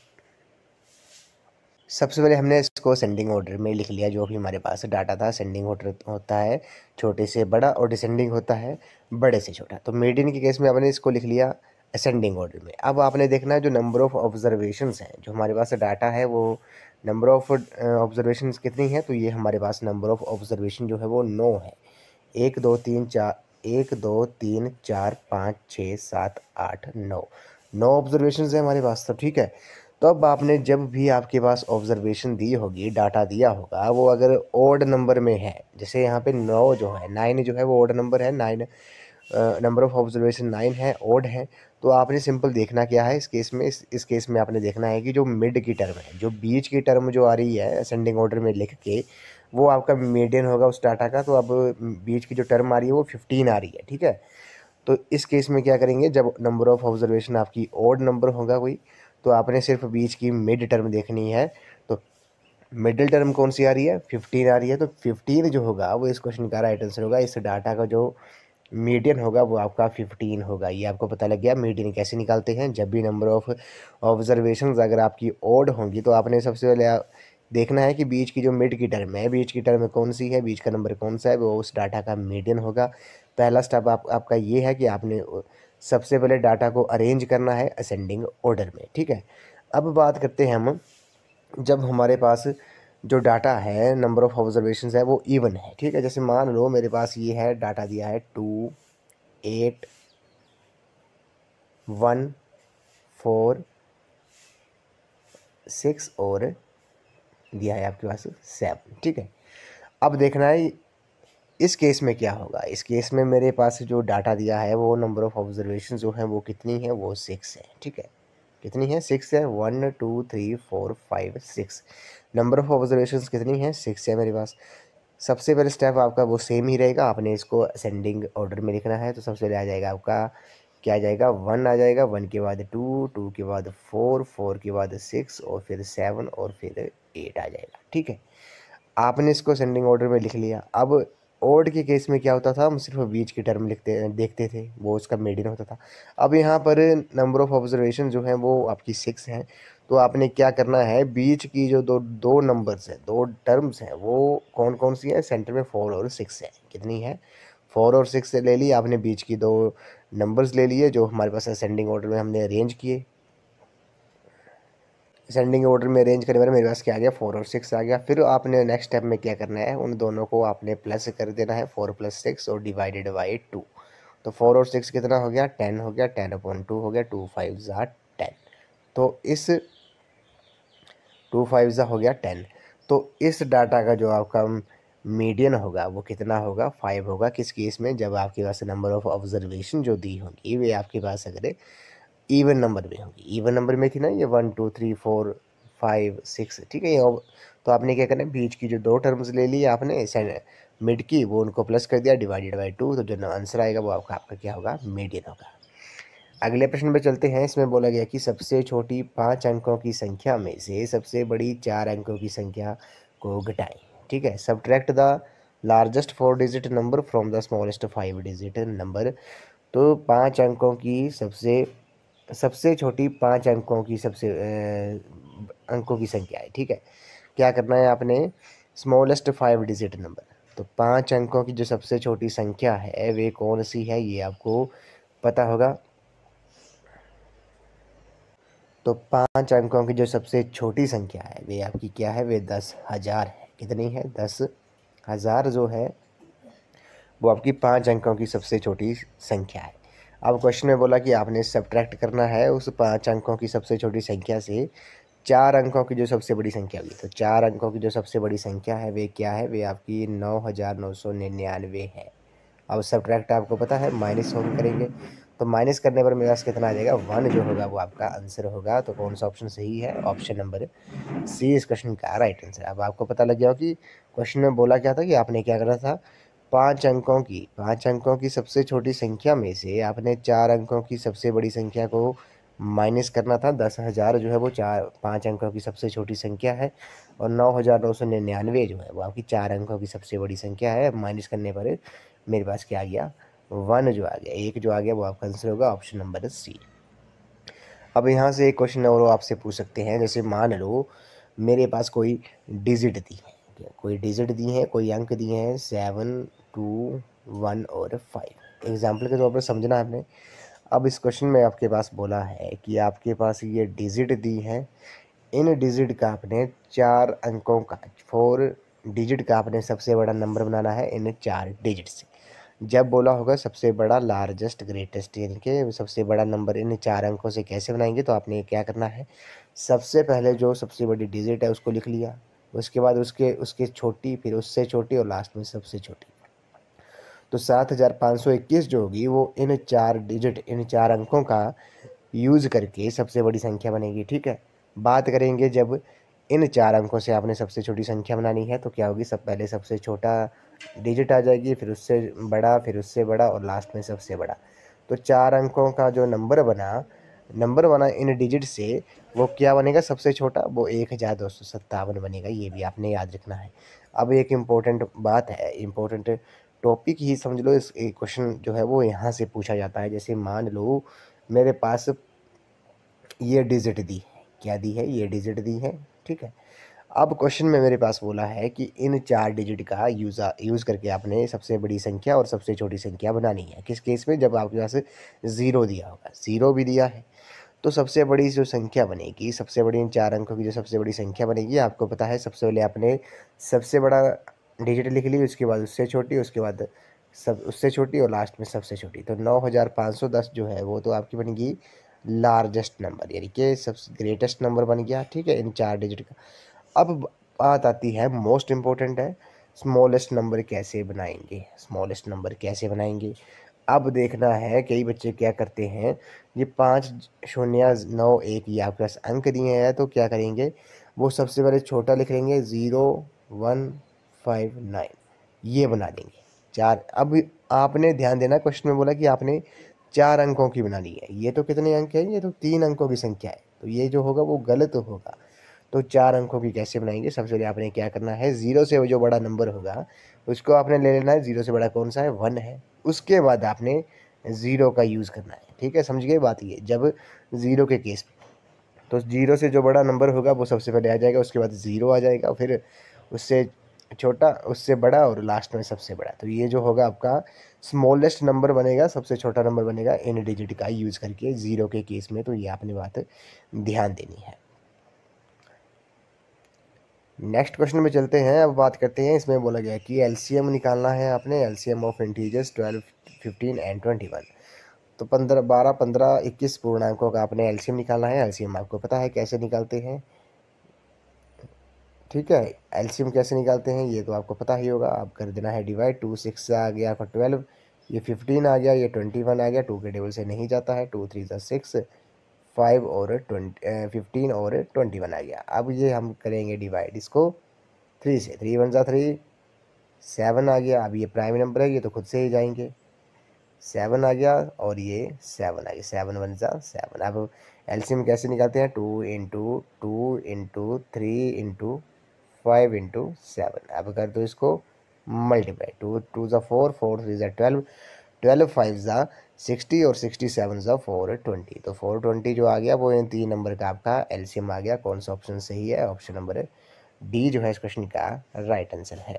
सबसे पहले हमने इसको असेंडिंग ऑर्डर में लिख लिया। जो भी हमारे पास डाटा था, असेंडिंग ऑर्डर होता है छोटे से बड़ा और डिसेंडिंग होता है बड़े से छोटा। तो मीडियन के केस में आपने इसको लिख लिया असेंडिंग ऑर्डर में। अब आपने देखना है जो नंबर ऑफ ऑब्जर्वेशंस हैं, जो हमारे पास डाटा है वो नंबर ऑफ ऑब्जर्वेशंस कितनी है, तो ये हमारे पास नंबर ऑफ ऑब्जर्वेशन जो है वो 9 है। 1 2 3 4 1 2 3 4 5 6 7 8 9 9 ऑब्जर्वेशन है हमारे पास। तो ठीक है, तो अब आपने जब भी आपके पास ऑब्जर्वेशन दी होगी, डाटा दिया होगा, वो अगर ओड नंबर में है, जैसे यहाँ पे 9 जो है, 9 जो है वो ओड नंबर है, 9 नंबर ऑफ ऑब्जर्वेशन 9 है, ओड है। तो आपने सिंपल देखना क्या है इस केस में, इस केस में आपने देखना है कि जो मिड की टर्म है, जो बीच की टर्म जो आ रही है असेंडिंग ऑर्डर में लिख के, वो आपका मीडियन होगा उस डाटा का। तो अब बीच की जो टर्म आ रही है वो 15 आ रही है। ठीक है, तो इस केस में क्या करेंगे, जब नंबर ऑफ ऑब्जर्वेशन आपकी ओड नंबर होगा कोई, तो आपने सिर्फ बीच की मिड टर्म देखनी है। तो मिडिल टर्म कौन सी आ रही है, 15 आ रही है, तो 15 जो होगा वो इस क्वेश्चन का राइट आंसर होगा। इस डाटा का जो मीडियन होगा वो आपका 15 होगा। ये आपको पता लग गया मीडियन कैसे निकालते हैं। जब भी नंबर ऑफ ऑब्जर्वेशंस अगर आपकी ओड होंगी, तो आपने सबसे पहले देखना है कि बीच की जो मिड की टर्म है, बीच की टर्म कौन सी है, बीच का नंबर कौन सा है, वो उस डाटा का मीडियन होगा। पहला स्टेप आपका ये है कि आपने सबसे पहले डाटा को अरेंज करना है असेंडिंग ऑर्डर में। ठीक है, अब बात करते हैं हम, जब हमारे पास जो डाटा है नंबर ऑफ ऑब्जर्वेशन है वो इवन है। ठीक है, जैसे मान लो मेरे पास ये है डाटा दिया है 2 8 1 4 6 और दिया है आपके पास 7। ठीक है, अब देखना है इस केस में क्या होगा। इस केस में मेरे पास जो डाटा दिया है वो नंबर ऑफ ऑब्जर्वेशन जो है वो कितनी है, वो 6 है। ठीक है, कितनी है, 6 है, 1 2 3 4 5 6। नंबर ऑफ ऑब्जर्वेशन कितनी है, 6 है मेरे पास। सबसे पहले स्टेप आपका वो सेम ही रहेगा, आपने इसको असेंडिंग ऑर्डर में लिखना है। तो सबसे पहले आ जाएगा आपका क्या आ जाएगा, 1 आ जाएगा, 1 के बाद 2, 2 के बाद 4, 4 के बाद 6 और फिर 7 और फिर 8 आ जाएगा। ठीक है, आपने इसको असेंडिंग ऑर्डर में लिख लिया। अब ओड के केस में क्या होता था, हम सिर्फ बीच की टर्म देखते थे, वो उसका मीडियन होता था। अब यहाँ पर नंबर ऑफ ऑब्जर्वेशन जो है वो आपकी 6 हैं। तो आपने क्या करना है, बीच की जो दो दो नंबर्स हैं, दो टर्म्स हैं, वो कौन कौन सी है, सेंटर में 4 और 6 है। कितनी है, 4 और 6 ले ली आपने, बीच की दो नंबर्स ले लिए जो हमारे पास असेंडिंग ऑर्डर में हमने अरेंज किए। असेंडिंग ऑर्डर में अरेंज करने वाले मेरे पास क्या आ गया, 4 और 6 आ गया। फिर आपने नेक्स्ट स्टेप में क्या करना है, उन दोनों को आपने प्लस कर देना है, 4 + 6 और डिवाइडेड बाई 2। तो 4 और 6 कितना हो गया, 10 हो गया, 10/2 हो गया, 2 5 ज़ा 10। तो इस 2 5 ज़ा हो गया 10। तो इस डाटा का जो आपका मीडियन होगा वो कितना होगा, 5 होगा। किस केस में, जब आपके पास नंबर ऑफ ऑब्जर्वेशन जो दी होंगी वे आपके पास अगर इवन नंबर में होगी, इवन नंबर में थी ना ये 1 2 3 4 5 6। ठीक है, ये तो आपने क्या करना है, बीच की जो दो टर्म्स ले ली आपने मिड की, वो उनको प्लस कर दिया, डिवाइडेड बाई 2। तो जो आंसर आएगा वो आपका क्या होगा, मीडियन होगा। अगले प्रश्न पे चलते हैं। इसमें बोला गया कि सबसे छोटी 5 अंकों की संख्या में से सबसे बड़ी 4 अंकों की संख्या को घटाएं। ठीक है, subtract the largest 4 digit number from the smallest 5 digit number. तो 5 अंकों की सबसे छोटी 5 अंकों की अंकों की संख्या है। ठीक है, क्या करना है आपने, स्मॉलेस्ट 5 डिजिट नंबर। तो 5 अंकों की जो सबसे छोटी संख्या है वे कौन सी है, ये आपको पता होगा। तो 5 अंकों की जो सबसे छोटी संख्या है वे आपकी क्या है, वे 10,000 है। कितनी है? 10,000 जो है वो आपकी 5 अंकों की सबसे छोटी संख्या है। अब क्वेश्चन में बोला कि आपने सब्ट्रैक्ट करना है उस 5 अंकों की सबसे छोटी संख्या से 4 अंकों की जो सबसे बड़ी संख्या होगी। तो 4 अंकों की जो सबसे बड़ी संख्या है वे क्या है? वे आपकी 9,999 है। अब सब्ट्रैक्ट आपको पता है माइनस हम करेंगे, तो माइनस करने पर मेरे पास कितना आ जाएगा? 1 जो होगा वो आपका आंसर होगा। तो कौन सा ऑप्शन सही है? ऑप्शन नंबर सी इस क्वेश्चन का राइट आंसर। अब आपको पता लग गया कि क्वेश्चन में बोला क्या था कि आपने क्या करना था, 5 अंकों की सबसे छोटी संख्या में से आपने 4 अंकों की सबसे बड़ी संख्या को माइनस करना था। 10,000 जो है वो 5 अंकों की सबसे छोटी संख्या है, और 9,999 जो है वो आपकी 4 अंकों की सबसे बड़ी संख्या है। माइनस करने पर मेरे पास क्या आ गया? 1 जो आ गया, 1 जो आ गया वो आपका आंसर होगा ऑप्शन नंबर सी। अब यहाँ से एक क्वेश्चन और आपसे पूछ सकते हैं, जैसे मान लो मेरे पास कोई डिजिट दी है, कोई डिजिट दी है, कोई अंक दिए हैं 7, 2, 1 और 5। एग्जाम्पल के तौर पर समझना आपने। अब इस क्वेश्चन में आपके पास बोला है कि आपके पास ये डिजिट दी है, इन डिजिट का आपने 4 अंकों का 4 डिजिट का आपने सबसे बड़ा नंबर बनाना है इन 4 डिजिट से। जब बोला होगा सबसे बड़ा लार्जेस्ट ग्रेटेस्ट, यानी कि सबसे बड़ा नंबर इन 4 अंकों से कैसे बनाएंगे, तो आपने क्या करना है, सबसे पहले जो सबसे बड़ी डिजिट है उसको लिख लिया, उसके बाद उसके उसके छोटी, फिर उससे छोटी और लास्ट में सबसे छोटी। तो 7,521 जो होगी वो इन 4 डिजिट, इन 4 अंकों का यूज़ करके सबसे बड़ी संख्या बनेगी। ठीक है, बात करेंगे जब इन 4 अंकों से आपने सबसे छोटी संख्या बनानी है तो क्या होगी, सब पहले सबसे छोटा डिजिट आ जाएगी, फिर उससे बड़ा, फिर उससे बड़ा और लास्ट में सबसे बड़ा। तो 4 अंकों का जो नंबर बना इन डिजिट से, वो क्या बनेगा? सबसे छोटा वो 1,257 बनेगा। ये भी आपने याद रखना है। अब एक इम्पोर्टेंट बात है, इम्पोर्टेंट टॉपिक ही समझ लो, इस क्वेश्चन जो है वो यहाँ से पूछा जाता है। जैसे मान लो मेरे पास ये डिजिट दी है, क्या दी है? ये डिजिट दी है। ठीक है, अब क्वेश्चन में मेरे पास बोला है कि इन 4 डिजिट का यूज़ करके आपने सबसे बड़ी संख्या और सबसे छोटी संख्या बनानी है। किस केस में? जब आपके पास 0 दिया होगा, 0 भी दिया है, तो सबसे बड़ी जो संख्या बनेगी, सबसे बड़ी इन 4 अंकों की जो सबसे बड़ी संख्या बनेगी, आपको पता है सबसे पहले आपने सबसे बड़ा डिजिट लिख ली, उसके बाद उससे छोटी, उसके बाद सब उससे छोटी और लास्ट में सबसे छोटी। तो 9,510 जो है वो तो आपकी बनेगी लार्जेस्ट नंबर, यानी कि सबसे ग्रेटेस्ट नंबर बन गया। ठीक है, इन 4 डिजिट का। अब बात आती है, मोस्ट इम्पोर्टेंट है, स्मॉलेस्ट नंबर कैसे बनाएंगे? स्मॉलेस्ट नंबर कैसे बनाएंगे? अब देखना है, कई बच्चे क्या करते हैं, ये 5,0,9,1 ये आपके पास अंक दिए हैं, तो क्या करेंगे, वो सबसे पहले छोटा लिख लेंगे 0,159, ये बना देंगे 4। अब आपने ध्यान देना, क्वेश्चन में बोला कि आपने 4 अंकों की बनानी है, ये तो कितने अंक है? ये तो 3 अंकों की संख्या है, तो ये जो होगा वो गलत होगा। तो 4 अंकों की कैसे बनाएंगे? सबसे पहले आपने क्या करना है, 0 से वो जो बड़ा नंबर होगा उसको आपने ले लेना है। 0 से बड़ा कौन सा है? 1 है। उसके बाद आपने 0 का यूज़ करना है। ठीक है, समझ गए बात? ये जब 0 के केस में, तो 0 से जो बड़ा नंबर होगा वो सबसे पहले आ जाएगा, उसके बाद 0 आ जाएगा, फिर उससे छोटा, उससे बड़ा और लास्ट में सबसे बड़ा। तो ये जो होगा आपका स्मॉलेस्ट नंबर बनेगा, सबसे छोटा नंबर बनेगा इन डिजिट का यूज़ करके 0 के केस में। तो ये आपने बात ध्यान देनी है। नेक्स्ट क्वेश्चन में चलते हैं, अब बात करते हैं। इसमें बोला गया है कि एलसीएम निकालना है आपने, एलसीएम ऑफ इंटीजर्स 12, 15 एंड 21। तो 15, 12, 15, 21 पूर्णांकों का आपने एलसीएम निकालना है। एलसीएम आपको पता है कैसे निकालते हैं। ठीक है, एलसीएम कैसे निकालते हैं ये तो आपको पता ही होगा। आप कर देना है डिवाइड, 2 6 आ गया आपका 12, ये 15 आ गया, ये 21 आ गया, 2 के टेबल से नहीं जाता है, 2 3 6, 5 और 15 और 21 आ गया। अब ये हम करेंगे डिवाइड इसको 3 से, 3 1 3, 7 आ गया। अब ये प्राइम नंबर है, ये तो खुद से ही जाएंगे, 7 आ गया और ये 7 आ गया, 7 1 7। अब एलसीएम कैसे निकालते हैं, 2 × 2 × 3 × 5 × 7। अब कर दो इसको मल्टीप्लाई, 2 2 4, 4 3 12, 12 5 60 और 67 420। तो 420 जो आ गया वो इन 3 नंबर का आपका एलसीएम आ गया। कौन सा ऑप्शन सही है? ऑप्शन नंबर डी जो है इस क्वेश्चन का राइट आंसर है।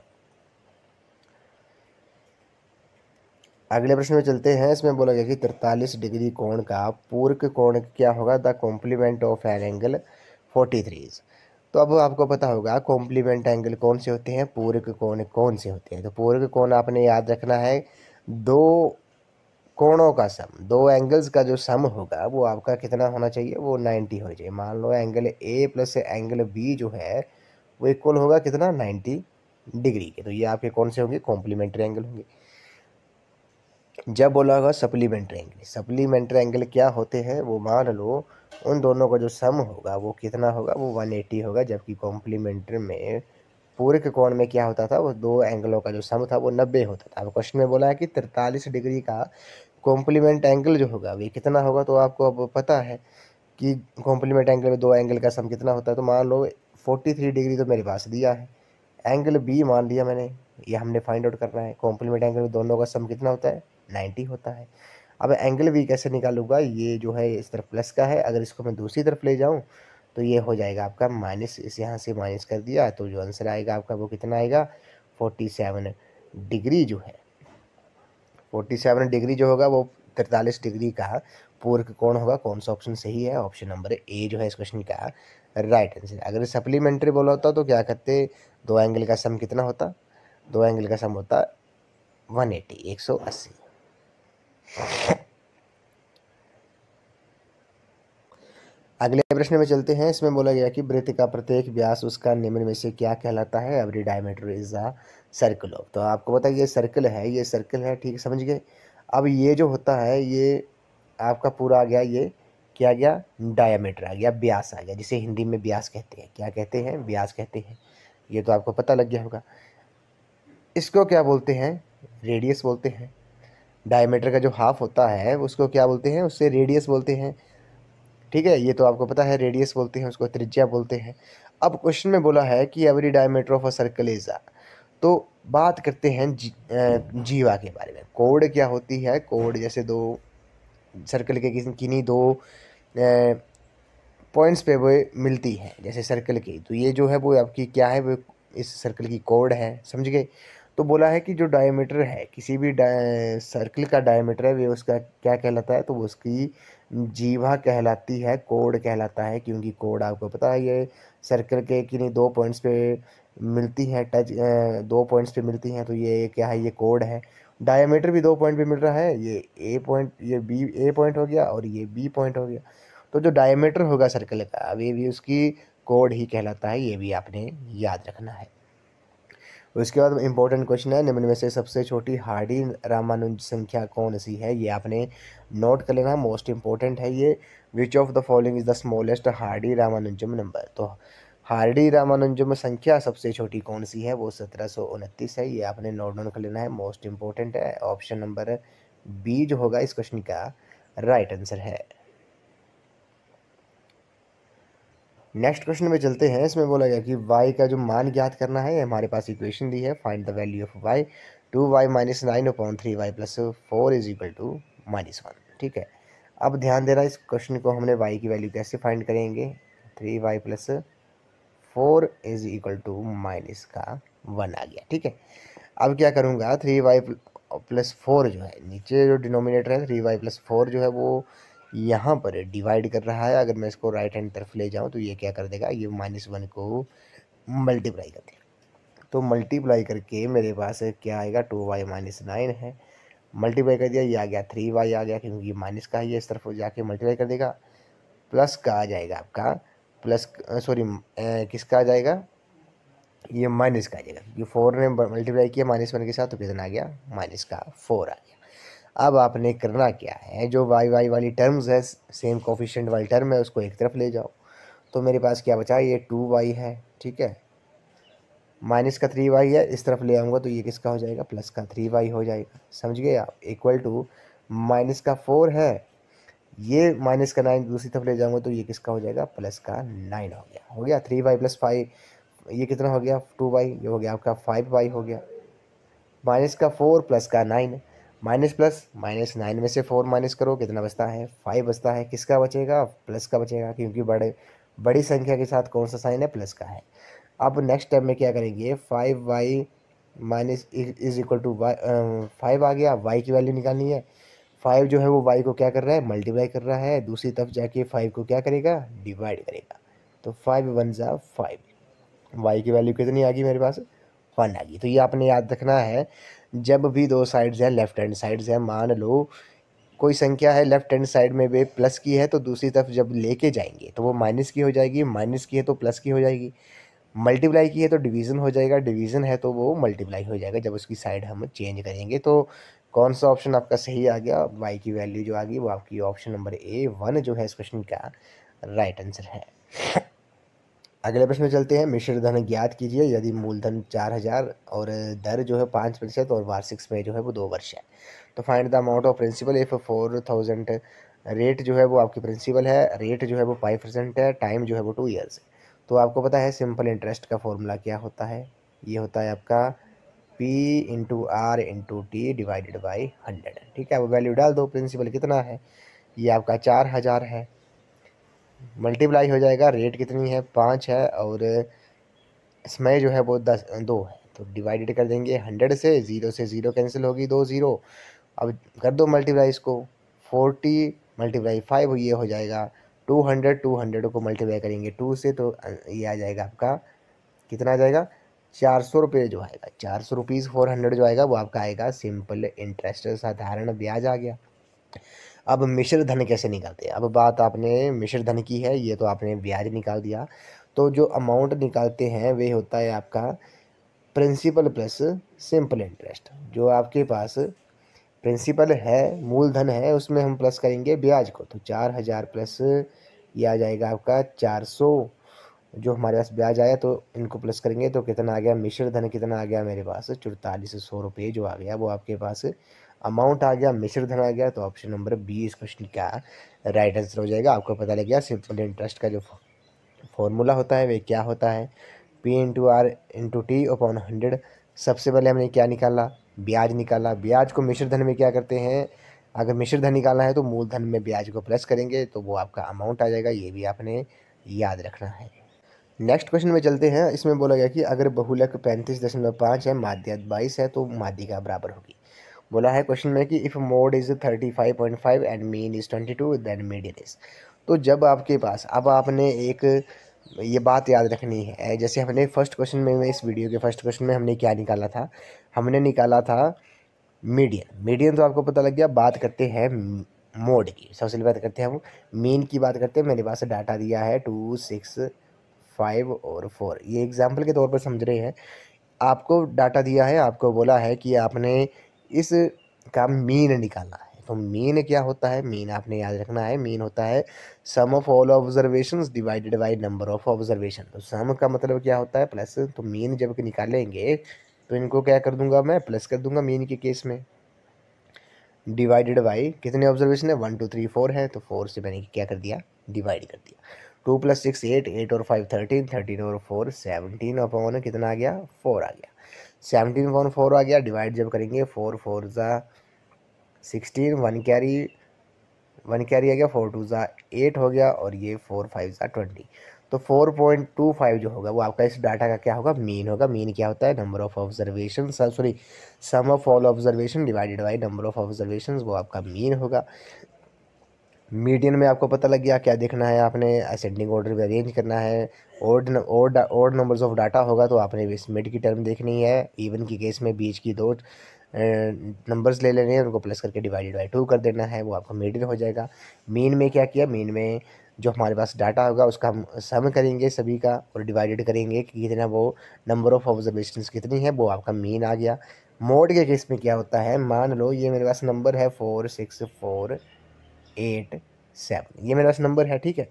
अगले प्रश्न में चलते हैं। इसमें बोला गया कि 43 डिग्री कोण का पूरक कोण क्या होगा? The complement of an angle 43। तो अब आपको पता होगा कॉम्प्लीमेंट एंगल कौन से होते हैं, पूरक कोण कौन से होते हैं। तो पूरक कोण आपने याद रखना है, दो कोणों का सम, दो एंगल्स का जो सम होगा वो आपका कितना होना चाहिए, वो 90 होना चाहिए। मान लो angle A plus angle B जो है वो इक्वल होगा कितना, 90 डिग्री के। तो ये आपके कौन से होंगे, कॉम्प्लीमेंट्री एंगल होंगे। जब बोला होगा सप्लीमेंट्री एंगल, सप्लीमेंट्री एंगल क्या होते हैं, वो मान लो उन दोनों का जो सम होगा वो कितना होगा, वो 180 होगा। जबकि कॉम्प्लीमेंट्री में, पूरक कोण में क्या होता था, वो दो एंगलों का जो सम था वो 90 होता था। अब क्वेश्चन में बोला है कि 43 डिग्री का कॉम्प्लीमेंट एंगल जो होगा वो कितना होगा। तो आपको अब पता है कि कॉम्प्लीमेंट एंगल में दो एंगल का सम कितना होता है। तो मान लो 43 डिग्री तो मेरे पास दिया है, एंगल बी मान लिया मैंने, ये हमने फाइंड आउट करना है। कॉम्प्लीमेंट एंगल में दोनों का सम कितना होता है, 90 होता है। अब एंगल बी कैसे निकालूंगा, ये जो है इस तरफ प्लस का है, अगर इसको मैं दूसरी तरफ ले जाऊं तो ये हो जाएगा आपका माइनस। इस यहाँ से माइनस कर दिया तो जो आंसर आएगा आपका वो कितना आएगा, 47 डिग्री जो है, 47 डिग्री जो होगा वो 43 डिग्री का पूरक कोण होगा। कौन सा ऑप्शन सही है, ऑप्शन नंबर ए जो है इस क्वेश्चन का राइट आंसर। अगर सप्लीमेंट्री बोला होता तो क्या करते, दो एंगल का सम कितना होता, दो एंगल का सम होता 180, 180। अगले प्रश्न में चलते हैं। इसमें बोला गया कि वृत्त का प्रत्येक व्यास उसका निम्न में से क्या कहलाता है, every diameter is a circle of. तो आपको पता है ये सर्कल है, ये सर्कल है, ठीक समझ गए। अब ये जो होता है ये आपका पूरा आ गया, ये क्या आ गया, डायमीटर आ गया, व्यास आ गया, जिसे हिंदी में व्यास कहते हैं। क्या कहते हैं, व्यास कहते हैं। ये तो आपको पता लग गया होगा। इसको क्या बोलते हैं, रेडियस बोलते हैं। डायमीटर का जो हाफ होता है उसको क्या बोलते हैं, उससे रेडियस बोलते हैं। ठीक है, ये तो आपको पता है, रेडियस बोलते हैं उसको, त्रिज्या बोलते हैं। अब क्वेश्चन में बोला है कि every diameter of a circle is a, तो बात करते हैं जीवा के बारे में। कोड क्या होती है, कोड जैसे दो सर्कल के किन्हीं दो पॉइंट्स पे वो मिलती है जैसे सर्कल की, तो ये जो है वो आपकी क्या है, वो इस सर्कल की कोड है, समझ गए। तो बोला है कि जो डायमीटर है किसी भी सर्कल का डायमीटर है, वो उसका क्या कहलाता है, तो वो उसकी जीवा कहलाती है, कोड कहलाता है। क्योंकि कोड आपको पता है ये सर्कल के किन्हीं दो पॉइंट्स पे मिलती है, टच दो पॉइंट्स पे मिलती हैं, तो ये क्या है, ये कोड है। डायमीटर भी दो पॉइंट पे मिल रहा है, ये ए पॉइंट, ये बी ए पॉइंट हो गया और ये बी पॉइंट हो गया। तो जो डायमीटर होगा सर्कल का, अब ये भी उसकी कोड ही कहलाता है, ये भी आपने याद रखना है। उसके बाद इंपॉर्टेंट क्वेश्चन है, निम्न में से सबसे छोटी हार्डी रामानुज संख्या कौन सी है, ये आपने नोट कर लेना, मोस्ट इंपॉर्टेंट है ये। Which of the following is the smallest Hardy Ramanujan number. तो हार्डी रामानुजम संख्या सबसे छोटी कौन सी है, वो 1729 है, ये आपने नोट डाउन कर लेना है, मोस्ट इंपॉर्टेंट है। ऑप्शन नंबर बी जो होगा इस क्वेश्चन का राइट आंसर है। नेक्स्ट क्वेश्चन में चलते हैं। इसमें बोला गया कि y का जो मान ज्ञात करना है, हमारे पास इक्वेशन दी है, find the value of y, 2y minus 9/3y plus 4 is equal to -1। ठीक है, अब ध्यान देना, इस क्वेश्चन को हमने y की वैल्यू कैसे फाइंड करेंगे, 3y plus 4 is equal to -1 आ गया। ठीक है, अब क्या करूँगा, 3y प्लस 4 जो है नीचे जो डिनोमिनेटर है, 3y प्लस 4 जो है वो यहाँ पर डिवाइड कर रहा है। अगर मैं इसको राइट हैंड तरफ ले जाऊँ तो ये क्या कर देगा, ये -1 को मल्टीप्लाई कर देगा। तो मल्टीप्लाई करके मेरे पास क्या आएगा, 2y माइनस 9 है, मल्टीप्लाई कर दिया, ये आ गया 3y आ गया, क्योंकि ये माइनस का है, ये इस तरफ जाके मल्टीप्लाई कर देगा, प्लस का आ जाएगा आपका, प्लस सॉरी किसका आ जाएगा, ये माइनस का आ जाएगा, क्योंकि 4 ने मल्टीप्लाई किया -1 के साथ, तो कितना आ गया, -4 आ गया। अब आपने करना क्या है, जो वाई वाई वाली टर्म्स है, सेम कोफिशिएंट वाली टर्म है, उसको एक तरफ ले जाओ। तो मेरे पास क्या बचा, ये 2y है, ठीक है, माइनस का 3y है, इस तरफ ले आऊँगा तो ये किसका हो जाएगा, प्लस का 3y हो जाएगा, समझ गए आप, इक्वल टू माइनस का 4 है, ये माइनस का 9 दूसरी तरफ ले जाऊँगा तो ये किसका हो जाएगा, प्लस का 9 हो गया 3y प्लस 5, ये कितना हो गया 2y, ये हो गया आपका 5y हो गया, माइनस का 4 प्लस का 9, माइनस प्लस -9 में से 4 माइनस करो, कितना बचता है, 5 बचता है, किसका बचेगा, प्लस का बचेगा, क्योंकि बड़ी संख्या के साथ कौन सा साइन है, प्लस का है। अब नेक्स्ट टाइम में क्या करेंगे, 5y minus is equal to y, 5 आ गया, y की वैल्यू निकालनी है। 5 जो है वो y को क्या कर रहा है, मल्टीप्लाई कर रहा है, दूसरी तरफ जाके 5 को क्या करेगा, डिवाइड करेगा। तो 5 1 ज़ा 5, वाई की वैल्यू कितनी आ गई मेरे पास, 1 आ गई। तो ये आपने याद रखना है, जब भी दो साइड्स हैं, लेफ्ट हैंड साइड्स हैं, मान लो कोई संख्या है लेफ्ट हैंड साइड में वे प्लस की है, तो दूसरी तरफ जब लेके जाएंगे तो वो माइनस की हो जाएगी, माइनस की है तो प्लस की हो जाएगी, मल्टीप्लाई की है तो डिवीज़न हो जाएगा, डिवीज़न है तो वो मल्टीप्लाई हो जाएगा जब उसकी साइड हम चेंज करेंगे। तो कौन सा ऑप्शन आपका सही आ गया, वाई की वैल्यू जो आ गई वो आपकी ऑप्शन नंबर ए 1 जो है इस क्वेश्चन का राइट आंसर है। अगले प्रश्न में चलते हैं। मिश्र धन ज्ञात कीजिए यदि मूलधन 4000 और दर जो है 5% और वार्षिक समय जो है वो 2 वर्ष है। तो find the amount of principal if 4000, rate जो है वो आपकी प्रिंसिपल है, रेट जो है वो 5% है, टाइम जो है वो 2 ईयर्स है। तो आपको पता है सिंपल इंटरेस्ट का फॉर्मूला क्या होता है, ये होता है आपका P into R into T divided by 100। ठीक है, वो वैल्यू डाल दो, प्रिंसिपल कितना है, ये आपका 4000 है, मल्टीप्लाई हो जाएगा, रेट कितनी है 5 है, और समय जो है वो 2 है, तो डिवाइडेड कर देंगे 100 से, 0 से 0 कैंसिल होगी, 2 0। अब कर दो मल्टीप्लाई इसको, 40 मल्टीप्लाई 5 ये हो जाएगा 200, 200 को मल्टीप्लाई करेंगे 2 से, तो ये आ जाएगा आपका कितना आ जाएगा, 400 रुपये जो आएगा, 400 रुपीज़ 400 जो आएगा वो आपका आएगा सिंपल इंटरेस्ट, साधारण ब्याज आ गया। अब मिश्र धन कैसे निकालते हैं, अब बात आपने मिश्र धन की है, ये तो आपने ब्याज निकाल दिया। तो जो अमाउंट निकालते हैं वे होता है आपका प्रिंसिपल प्लस सिंपल इंटरेस्ट। जो आपके पास प्रिंसिपल है, मूलधन है, उसमें हम प्लस करेंगे ब्याज को, तो 4000 प्लस ये आ जाएगा आपका 400, जो हमारे पास ब्याज आया तो इनको प्लस करेंगे तो कितना आ गया, मिश्र धन कितना आ गया मेरे पास 4400 रुपये जो आ गया वो आपके पास अमाउंट आ गया, मिश्र धन आ गया। तो ऑप्शन नंबर बी इस क्वेश्चन का राइट आंसर हो जाएगा। आपको पता लग गया सिंपल इंटरेस्ट का जो फॉर्मूला होता है वे क्या होता है, P into R into T upon 100। सबसे पहले हमने क्या निकाला, ब्याज निकाला, ब्याज को मिश्र धन में क्या करते हैं, अगर मिश्र धन निकालना है तो मूलधन में ब्याज को प्लस करेंगे तो वो आपका अमाउंट आ जाएगा, ये भी आपने याद रखना है। नेक्स्ट क्वेश्चन में चलते हैं। इसमें बोला गया कि अगर बहुलक 35.5 है, माध्य 22 है तो माध्यिका बराबर होगी। बोला है क्वेश्चन में कि if mode is 35.5 and mean is 22 then median is. तो जब आपके पास, अब आपने एक ये बात याद रखनी है, जैसे हमने फर्स्ट क्वेश्चन में इस वीडियो के फर्स्ट क्वेश्चन में हमने क्या निकाला था, हमने निकाला था मीडियन। मीडियन तो आपको पता लग गया। बात करते हैं मोड की, सबसे पहले बात करते हैं हम मीन की, बात करते हैं। मेरे पास डाटा दिया है 2 6 5 और 4, ये एग्जाम्पल के तौर पर समझ रहे हैं। आपको डाटा दिया है, आपको बोला है कि आपने इस का मीन निकालना है। तो मीन क्या होता है, मीन आपने याद रखना है, मीन होता है sum of all observations divided by number of observation. तो सम का मतलब क्या होता है, प्लस। तो मीन जब निकालेंगे तो इनको क्या कर दूंगा मैं, प्लस कर दूंगा मीन के केस में, डिवाइडेड बाई कितने ऑब्जर्वेशन है, 1 2 3 4 है, तो 4 से मैंने क्या कर दिया, डिवाइड कर दिया। 2 + 6 8, 8 और 5 13, 13 और 4 17 अपॉन कितना आ गया, 4 आ गया। 17 अपॉन 4 आ गया, डिवाइड जब करेंगे 4 4 ज़ा 16, 1 कैरी आ गया, 4 2 ज़ा 8 हो गया, और ये 4 5 ज़ा 20। तो 4.25 जो होगा वो आपका इस डाटा का क्या होगा, मीन होगा। मीन क्या होता है, number of observation, sorry sum of all observation divided by number of observation, वो आपका मीन होगा। मीडियन में आपको पता लग गया क्या देखना है, आपने असेंडिंग ऑर्डर में अरेंज करना है। ओड नंबर्स ऑफ डाटा होगा तो आपने इस मिड की टर्म देखनी है। इवन की केस में बीच की दो नंबर्स ले लेने हैं, उनको प्लस करके डिवाइडेड बाई 2 कर देना है, वो आपका मीडियन हो जाएगा। मीन में क्या किया, मीन में जो हमारे पास डाटा होगा उसका हम सम करेंगे सभी का, और डिवाइडेड करेंगे कि कितना वो नंबर ऑफ ऑब्जर्वेशंस कितनी है, वो आपका मीन आ गया। मोड के केस में क्या होता है, मान लो ये मेरे पास नंबर है 4 6 4 8 7, ये मेरे पास नंबर है, ठीक है।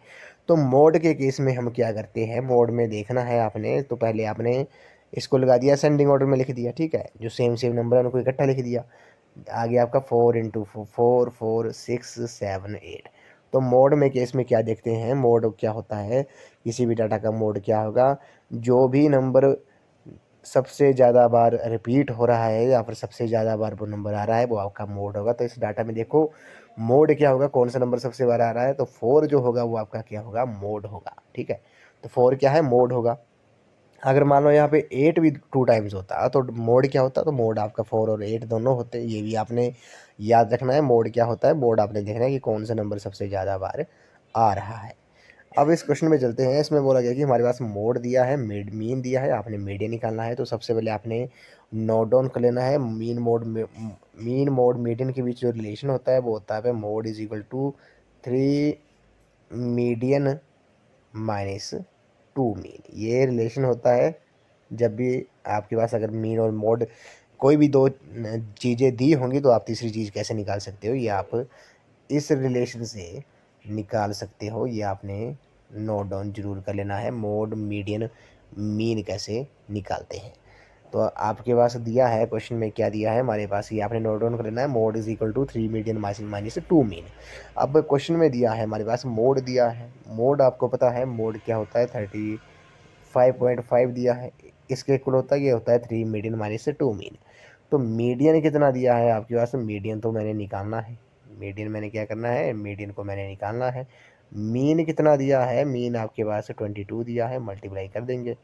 तो मोड के केस में हम क्या करते हैं, मोड में देखना है आपने, तो पहले आपने इसको लगा दिया, असेंडिंग ऑर्डर में लिख दिया, ठीक है। जो सेम सेम नंबर है उनको इकट्ठा लिख दिया, आ गया आपका 4 × 4 4 6 7 8। तो मोड में केस में क्या देखते हैं, मोड क्या होता है, किसी भी डाटा का मोड क्या होगा, जो भी नंबर सबसे ज़्यादा बार रिपीट हो रहा है या फिर सबसे ज़्यादा बार वो नंबर आ रहा है वो आपका मोड होगा। तो इस डाटा में देखो मोड क्या होगा, कौन सा नंबर सबसे बार आ रहा है, तो 4 जो होगा वो आपका क्या होगा, मोड होगा, ठीक है। तो 4 क्या है, मोड होगा। अगर मान लो यहाँ पे 8 भी 2 टाइम्स होता तो मोड क्या होता, तो मोड आपका 4 और 8 दोनों होते, ये भी आपने याद रखना है। मोड क्या होता है, मोड आपने देखना है कि कौन सा नंबर सबसे ज़्यादा बार आ रहा है। अब इस क्वेश्चन में चलते हैं। इसमें बोला गया कि हमारे पास मोड दिया है, मीन दिया है, आपने मीडियन निकालना है। तो सबसे पहले आपने नोट डाउन कर लेना है मीन मोड मीडियन के बीच जो रिलेशन होता है वो होता है mode is equal to 3 median minus 2 mean. ये रिलेशन होता है जब भी आपके पास अगर मीन और मोड कोई भी दो चीज़ें दी होंगी तो आप तीसरी चीज़ कैसे निकाल सकते हो, ये आप इस रिलेशन से निकाल सकते हो। ये आपने नोट डाउन जरूर कर लेना है, मोड मीडियन मीन कैसे निकालते हैं। तो आपके पास दिया है क्वेश्चन में, क्या दिया है हमारे पास, ये आपने नोट डाउन कर लेना है, mode is equal to 3 median minus 2 mean. अब क्वेश्चन में दिया है हमारे पास मोड दिया है। मोड आपको पता है मोड क्या होता है, 35.5 दिया है, इसके इक्वल होता है, ये होता है 3 मीडियन माइनस 2 मीन। तो मीडियन कितना दिया है आपके पास, मीडियन तो मैंने निकालना है, मीडियन मैंने क्या करना है, मीडियन को मैंने निकालना है। मीन कितना दिया है, मीन आपके पास 22 दिया है, मल्टीप्लाई कर देंगे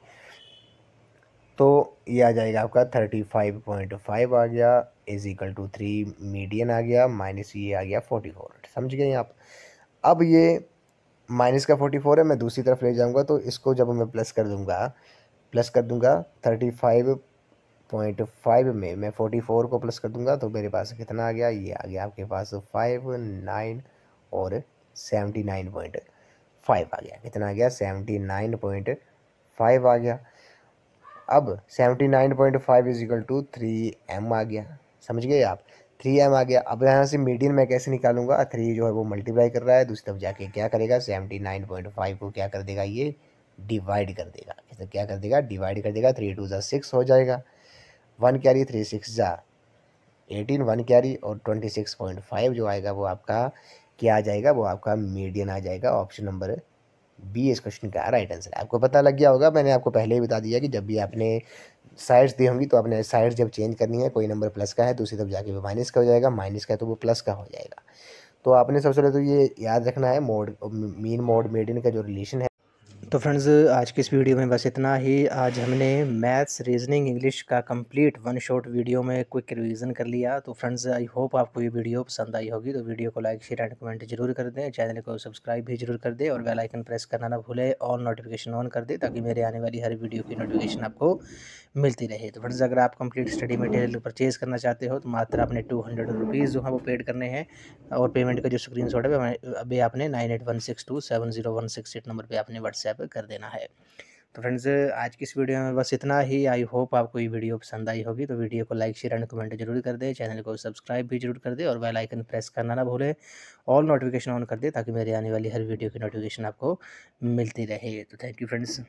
तो ये आ जाएगा आपका 35.5 आ गया इज इक्वल टू 3 मीडियन आ गया माइनस ये आ गया 44। समझ गए आप। अब ये माइनस का 44 है, मैं दूसरी तरफ ले जाऊंगा तो इसको जब मैं प्लस कर दूंगा 35.5 में मैं 44 को प्लस कर दूंगा तो मेरे पास कितना आ गया, ये आ गया आपके पास 59 और 79.5 आ गया। कितना आ गया, 79.5 आ गया। अब 79.5 इज इक्वल टू 3m आ गया। समझ गए आप, 3m आ गया। अब यहाँ से मीडियन मैं कैसे निकालूंगा, 3 जो है वो मल्टीप्लाई कर रहा है, दूसरी तरफ जाके क्या करेगा, 79.5 को क्या कर देगा, ये डिवाइड कर देगा। तो क्या कर देगा, डिवाइड कर देगा, 3 2 जा 6 हो जाएगा, 1 कैरी 3 6 जा 18, 1 कैरी और 26.5 जो आएगा वो आपका क्या आ जाएगा, वो आपका मीडियन आ जाएगा। ऑप्शन नंबर बी इस क्वेश्चन का राइट आंसर है। आपको पता लग गया होगा, मैंने आपको पहले ही बता दिया कि जब भी आपने साइड्स दी होंगी तो आपने साइड्स जब चेंज करनी है, कोई नंबर प्लस का है दूसरी तरफ जाके वो माइनस का हो जाएगा, माइनस का है तो वो प्लस का हो जाएगा। तो आपने सबसे पहले तो ये याद रखना है मोड मीन मोड मीडियन का जो रिलेशन है। तो फ्रेंड्स आज की इस वीडियो में बस इतना ही। आज हमने मैथ्स रीजनिंग इंग्लिश का कंप्लीट वन शॉट वीडियो में क्विक रिवीजन कर लिया। तो फ्रेंड्स आई होप आपको ये वीडियो पसंद आई होगी। तो वीडियो को लाइक शेयर एंड कमेंट जरूर कर दें, चैनल को सब्सक्राइब भी जरूर कर दें और बेल आइकन प्रेस करना ना भूलें, ऑल नोटिफिकेशन ऑन कर दें ताकि मेरे आने वाली हर वीडियो की नोटिफिकेशन आपको मिलती रहे। तो फ्रेंड्स अगर आप कंप्लीट स्टडी मटेरियल परचेज करना चाहते हो तो मात्र आपने 200 रुपीज़ जो है वो पेड करने हैं और पेमेंट का जो स्क्रीन शॉट है अभी आपने 9816270168 नंबर पे आपने व्हाट्सएप कर देना है। तो फ्रेंड्स आज की इस वीडियो में बस इतना ही। आई होप आपको ये वीडियो पसंद आई होगी। तो वीडियो को लाइक शेयर एंड कमेंट जरूर कर दें, चैनल को सब्सक्राइब भी जरूर कर दें और बेल आइकन प्रेस करना ना भूलें, ऑल नोटिफिकेशन ऑन कर दें ताकि मेरे आने वाली हर वीडियो की नोटिफिकेशन आपको मिलती रहे। तो थैंक यू फ्रेंड्स।